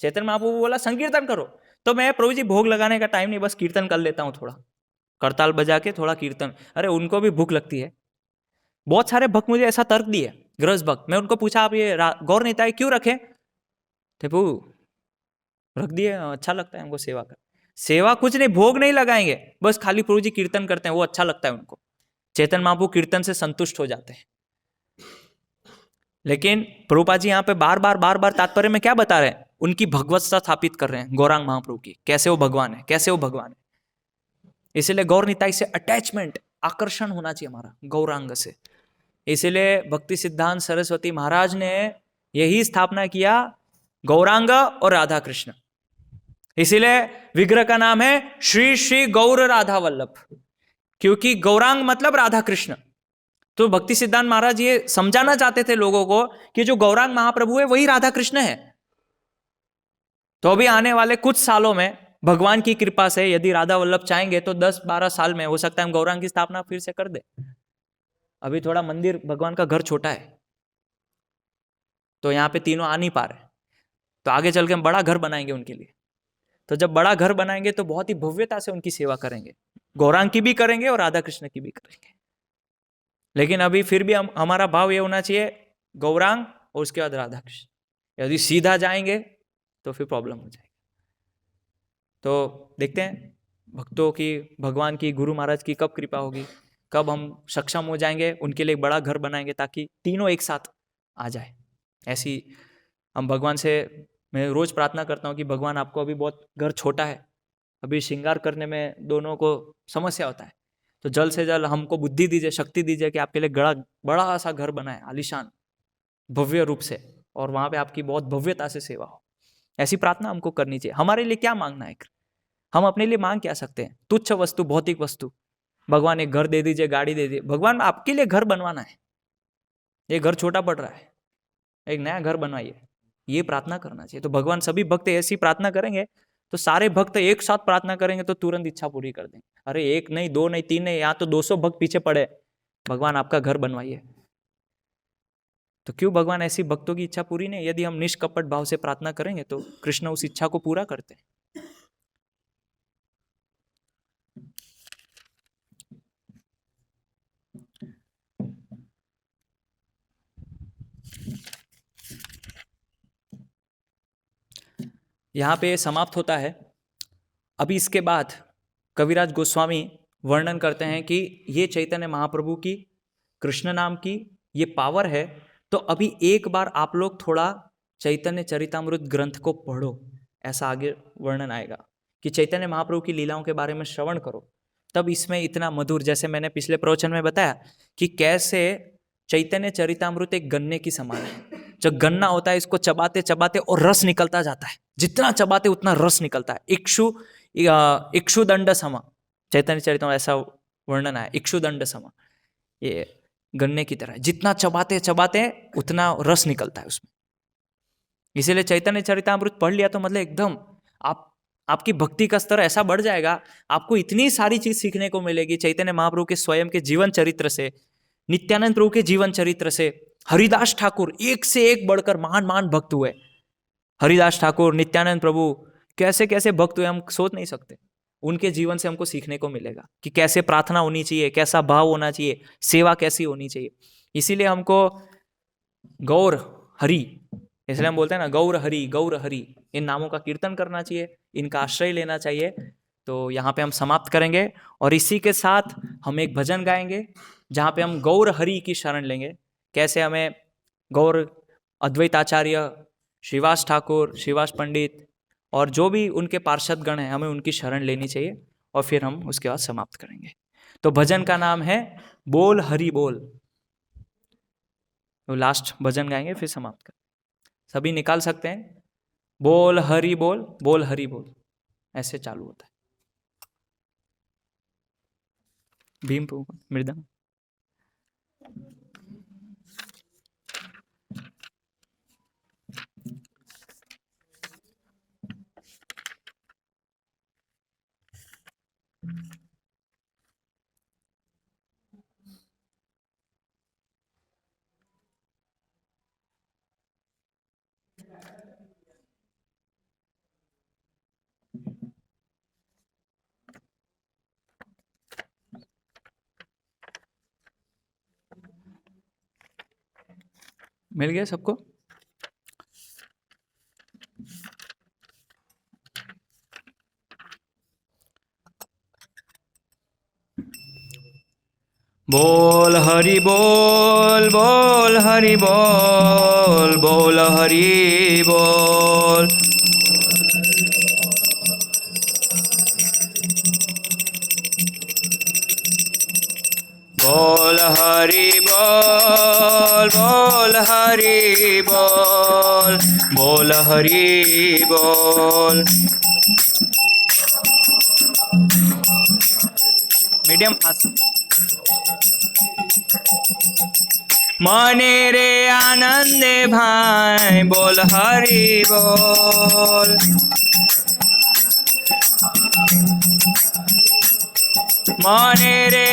चैतन्य महाप्रभु बोला संकीर्तन करो, तो मैं प्रभु जी भोग लगाने का टाइम नहीं, बस कीर्तन कर लेता हूँ, थोड़ा करताल बजा के थोड़ा कीर्तन। अरे उनको भी भूख लगती है। बहुत सारे भक्त मुझे ऐसा तर्क दिए, गृहस्थ भक्त। मैं उनको पूछा आप ये गौर निताई क्यों रखे थे? प्रभु रख दिए, अच्छा लगता है हमको सेवा कर। सेवा कुछ नहीं, भोग नहीं लगाएंगे, बस खाली प्रभु जी कीर्तन करते हैं, वो अच्छा लगता है उनको। चैतन्य महाप्रभु कीर्तन से संतुष्ट हो जाते हैं। लेकिन प्रभुपाद जी यहाँ पे बार बार तात्पर्य में क्या बता रहे हैं? उनकी भगवत्ता स्थापित कर रहे हैं गौरांग महाप्रभु की, कैसे वो भगवान है, कैसे वो भगवान है। इसीलिए गौर निताई से अटैचमेंट, आकर्षण होना चाहिए हमारा गौरांग से। इसीलिए भक्ति सिद्धांत सरस्वती महाराज ने यही स्थापना किया, गौरांग और राधा कृष्ण। इसीलिए विग्रह का नाम है श्री श्री गौर राधा वल्लभ, क्योंकि गौरांग मतलब राधा कृष्ण। तो भक्ति सिद्धांत महाराज ये समझाना चाहते थे लोगों को कि जो गौरांग महाप्रभु है वही राधा कृष्ण है। तो अभी आने वाले कुछ सालों में भगवान की कृपा से यदि राधा वल्लभ चाहेंगे तो 10-12 साल में हो सकता है हम गौरांग की स्थापना फिर से कर दे। अभी थोड़ा मंदिर, भगवान का घर छोटा है, तो यहाँ पे तीनों आ नहीं पा रहे, तो आगे चल के हम बड़ा घर बनाएंगे उनके लिए। तो जब बड़ा घर बनाएंगे तो बहुत ही भव्यता से उनकी सेवा करेंगे, गौरांग की भी करेंगे और राधा कृष्ण की भी करेंगे। लेकिन अभी फिर भी हमारा भाव ये होना चाहिए गौरांग और उसके बाद राधा कृष्ण। यदि सीधा जाएंगे तो फिर प्रॉब्लम हो जाएगी। तो देखते हैं भक्तों की, भगवान की, गुरु महाराज की कब कृपा होगी, कब हम सक्षम हो जाएंगे उनके लिए एक बड़ा घर बनाएंगे ताकि तीनों एक साथ आ जाए। ऐसी हम भगवान से, मैं रोज प्रार्थना करता हूँ कि भगवान आपको अभी बहुत घर छोटा है, अभी श्रृंगार करने में दोनों को समस्या होता है, तो जल्द से जल्द हमको बुद्धि दीजिए, शक्ति दीजिए कि आपके लिए बड़ा सा घर बनाए आलीशान भव्य रूप से, और वहां पे आपकी बहुत भव्यता से सेवा हो। ऐसी प्रार्थना हमको करनी चाहिए। हमारे लिए क्या मांगना है? हम अपने लिए मांग क्या सकते हैं? तुच्छ वस्तु, भौतिक वस्तु। भगवान एक घर दे दीजिए, गाड़ी दे दीजिए। भगवान आपके लिए घर बनवाना है, ये घर छोटा पड़ रहा है, एक नया घर बनवाइए, ये प्रार्थना करना चाहिए। तो भगवान सभी भक्त ऐसी प्रार्थना करेंगे तो सारे भक्त एक साथ प्रार्थना करेंगे तो तुरंत इच्छा पूरी कर देंगे। अरे एक नहीं, दो नहीं, तीन नहीं, यहाँ तो 200 भक्त पीछे पड़े, भगवान आपका घर बनवाइए। तो क्यों भगवान ऐसी भक्तों की इच्छा पूरी नहीं? यदि हम निष्कपट भाव से प्रार्थना करेंगे तो कृष्ण उस इच्छा को पूरा करते हैं। यहाँ पे समाप्त होता है। अभी इसके बाद कविराज गोस्वामी वर्णन करते हैं कि ये चैतन्य महाप्रभु की, कृष्ण नाम की ये पावर है। तो अभी एक बार आप लोग थोड़ा चैतन्य चरितामृत ग्रंथ को पढ़ो, ऐसा आगे वर्णन आएगा कि चैतन्य महाप्रभु की लीलाओं के बारे में श्रवण करो, तब इसमें इतना मधुर, जैसे मैंने पिछले प्रवचन में बताया कि कैसे चैतन्य चरितामृत एक गन्ने की समान है। जो गन्ना होता है इसको चबाते चबाते और रस निकलता जाता है, जितना चबाते उतना रस निकलता है। इक्षुदंड समा, चैतन्य चरितामृत ऐसा वर्णन है, इक्षुदंड समा, ये गन्ने की तरह जितना चबाते चबाते उतना रस निकलता है उसमें। इसीलिए चैतन्य चरितामृत पढ़ लिया तो मतलब एकदम आपकी भक्ति का स्तर ऐसा बढ़ जाएगा, आपको इतनी सारी चीज सीखने को मिलेगी चैतन्य महाप्रभु के स्वयं के जीवन चरित्र से, नित्यानंद प्रभु के जीवन चरित्र से। हरिदास ठाकुर एक से एक बढ़कर महान महान भक्त हुए। हरिदास ठाकुर, नित्यानंद प्रभु, कैसे कैसे भक्त हुए हम सोच नहीं सकते। उनके जीवन से हमको सीखने को मिलेगा कि कैसे प्रार्थना होनी चाहिए, कैसा भाव होना चाहिए, सेवा कैसी होनी चाहिए। इसीलिए हमको गौर हरि, इसलिए हम बोलते हैं ना गौर हरि, इन नामों का कीर्तन करना चाहिए, इनका आश्रय लेना चाहिए। तो यहाँ पे हम समाप्त करेंगे और इसी के साथ हम एक भजन गाएंगे जहाँ पे हम गौर हरि की शरण लेंगे। कैसे हमें गौर अद्वैताचार्य, श्रीवास ठाकुर, श्रीवास पंडित और जो भी उनके पार्षद गण हैं, हमें उनकी शरण लेनी चाहिए और फिर हम उसके बाद समाप्त करेंगे। तो भजन का नाम है बोल हरि बोल। तो लास्ट भजन गाएंगे फिर समाप्त करें। सभी निकाल सकते हैं, बोल हरि बोल, बोल हरि बोल, ऐसे चालू होता है। भीम मृदंग। मिल गया सबको? बोल हरि बोल, बोल हरि बोल, बोल हरि बोल। बोल हरि बोल, बोल हरि बोल, बोल हरि बोल। Medium fast. मने रे आनंदे भाई बोल हरि बोल। मने रे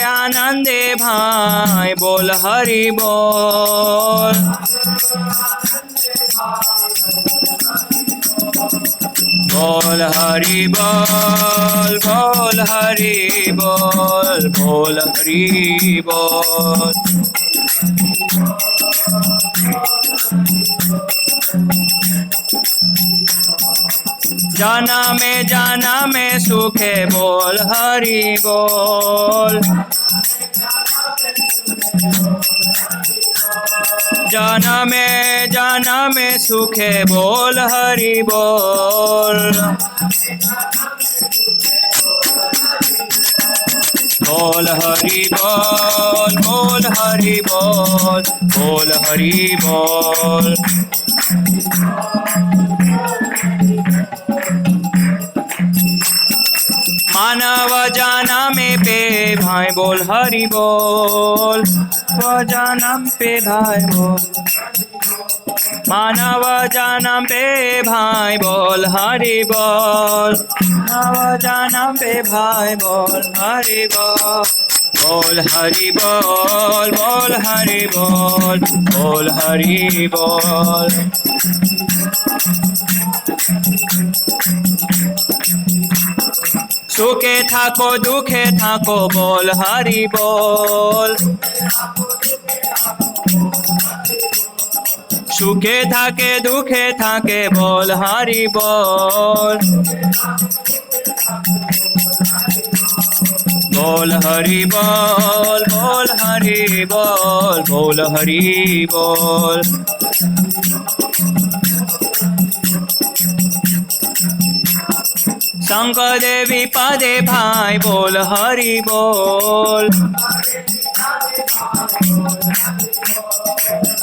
आनंदे भाई बोल हरि बोल। बोल हरि बोल, बोल हरि बोल, बोल हरि बोल। जाना में सुखे बोल हरि बोल। जाना में सुखे बोल हरि बोल। बोल हरि बोल, बोल हरि बोल, बोल हरि बोल। मानव जन्म पे भाई बोल हरि बोल, जन्म पे भाई बोल। मानव जन्म पे भाई बोल हरि बोल, मानव जन्म पे भाई बोल हरि बोल। बोल हरि बोल, बोल हरि बोल, बोल हरि बोल। सुखे थाको दुखे थाको बोल हरि बोल। सुखे थाके दुखे थाके बोल हरि बोल। बोल हरि बोल, बोल हरि बोल, बोल हरि बोल। शंकर देवी पदे भाई बोल हरि बोल।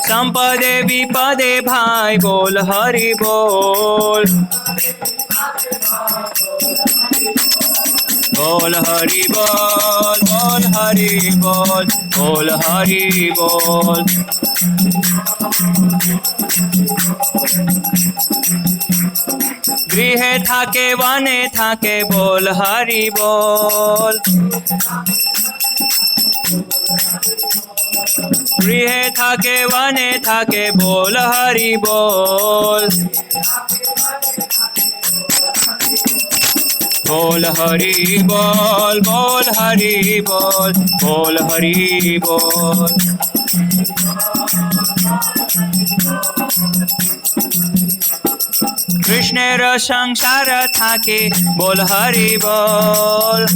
संपदे विपदे भाई बोल हरि बोल। बोल हरि बोल, बोल हरि बोल, बोल हरि बोल। गृह थाके वने थाके बोल हरि बोल। गृह थाके वने थाके बोल हरि बोल। बोल हरि बोल, बोल हरि बोल, बोल हरि बोल। कृष्ण र संसार थाके बोल हरि बोल।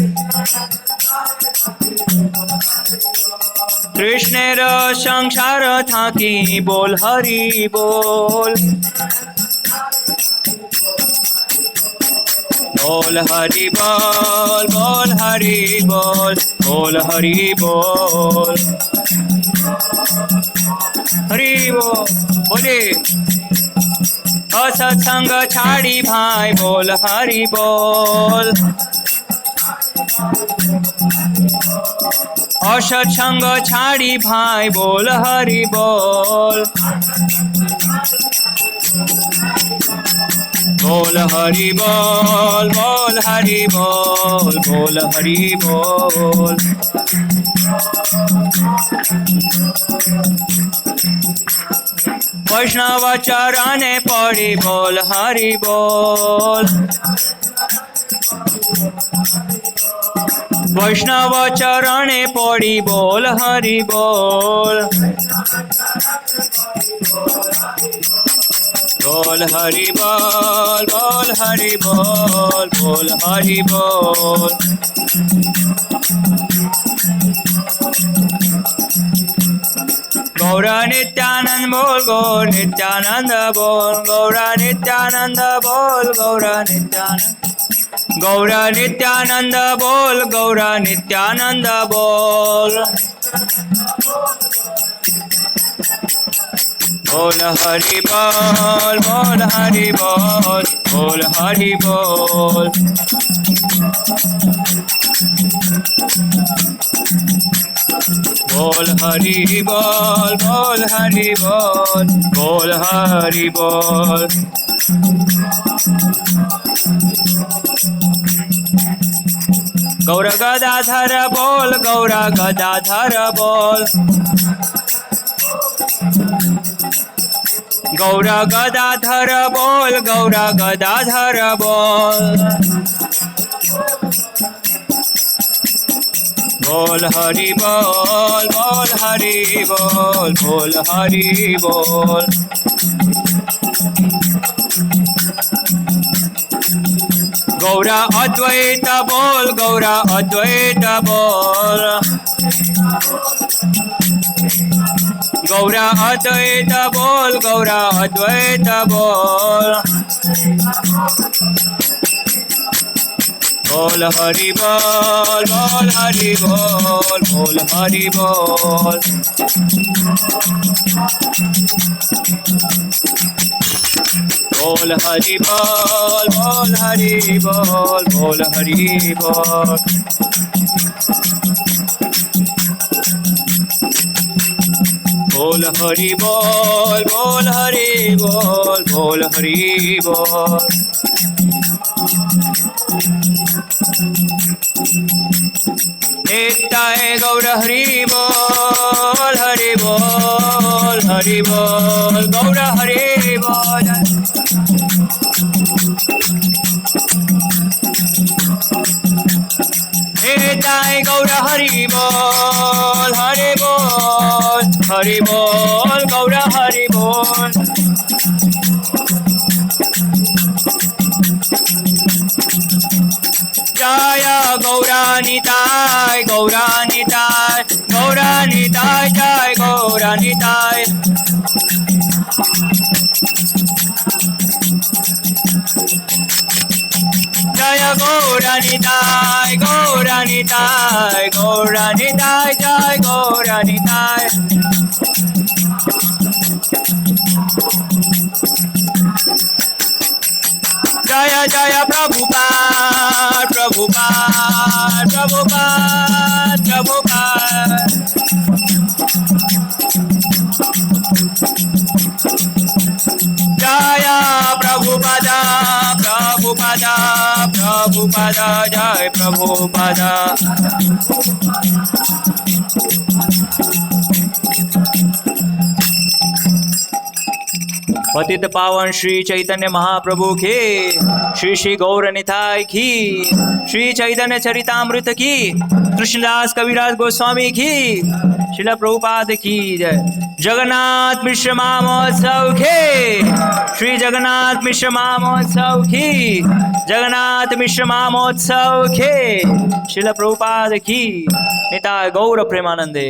कृष्ण र संसार थाकी बोल हरि बोल। बोल हरि बोल, बोल हरि बोल, बोल हरि बोल। हरि बोल बोले। असत्संग छाड़ी भाई बोल हरि बोल। असत्संग छाड़ी भाई बोल हरि बोल। बोल हरि बोल, बोल हरि बोल, बोल हरि बोल। वैष्णव चरणे पड़ी बोल हरि बोल। वैष्णव चरणे पड़ी बोल हरि बोल। बोल हरि बोल, बोल हरि बोल, बोल हरि बोल। गौर नित्यानंद बोल, गौर नित्यानंद बोल, गौर नित्यानंद बोल, गौर नित्यानंद। गौर नित्यानंद बोल, गौर नित्यानंद बोल। बोल हरि बोल, बोल हरि बोल, बोल हरि बोल। बोल हरि बोल, बोल हरि बोल, बोल हरि बोल। गौर गदाधर बोल, गौर गदाधर बोल। गौर गदाधर बोल, गौर गदाधर बोल। बोल हरि बोल, बोल हरि बोल, बोल हरि बोल। गौरा अद्वैत बोल, गौरा अद्वैत बोल। गौरा अद्वैत बोल, गौरा अद्वैत बोल। बोल हरि बोल, बोल हरि बोल, बोल हरि बोल। बोल हरि बोल, बोल हरि बोल, बोल हरि बोल। बोल हरि बोल, बोल हरि बोल, बोल हरि बोल। नित्याय गौर हरि बोल, हरि बोल, हरि बोल, गौर हरि बोल। नित्याय गौर हरि बोल, हरि बोल, हरि बोल, गौर हरि बोल। जय गौरानिताय, गौरानिताय, गौरानिताय, जय गौरानिताय। जय गौरानिताय, गौरानिताय, गौरानिताय, जय गौरानिताय। जय जय प्रभुपाद, प्रभुपाद, प्रभुपाद, प्रभुपाद। जय प्रभुपाद, प्रभुपाद, प्रभुपाद, जय प्रभुपाद। पतित पावन श्री चैतन्य महाप्रभु की, श्री श्री गौर निताय की, श्री चैतन्य चरितामृत की, कृष्णदास कविराज गोस्वामी की, श्रील प्रभुपाद की जय। जगन्नाथ मिश्र महोत्सव की, श्री जगन्नाथ मिश्र महोत्सव की, जगन्नाथ मिश्र महोत्सव की, श्रील प्रभुपाद की। निताय गौर प्रेमानंदे।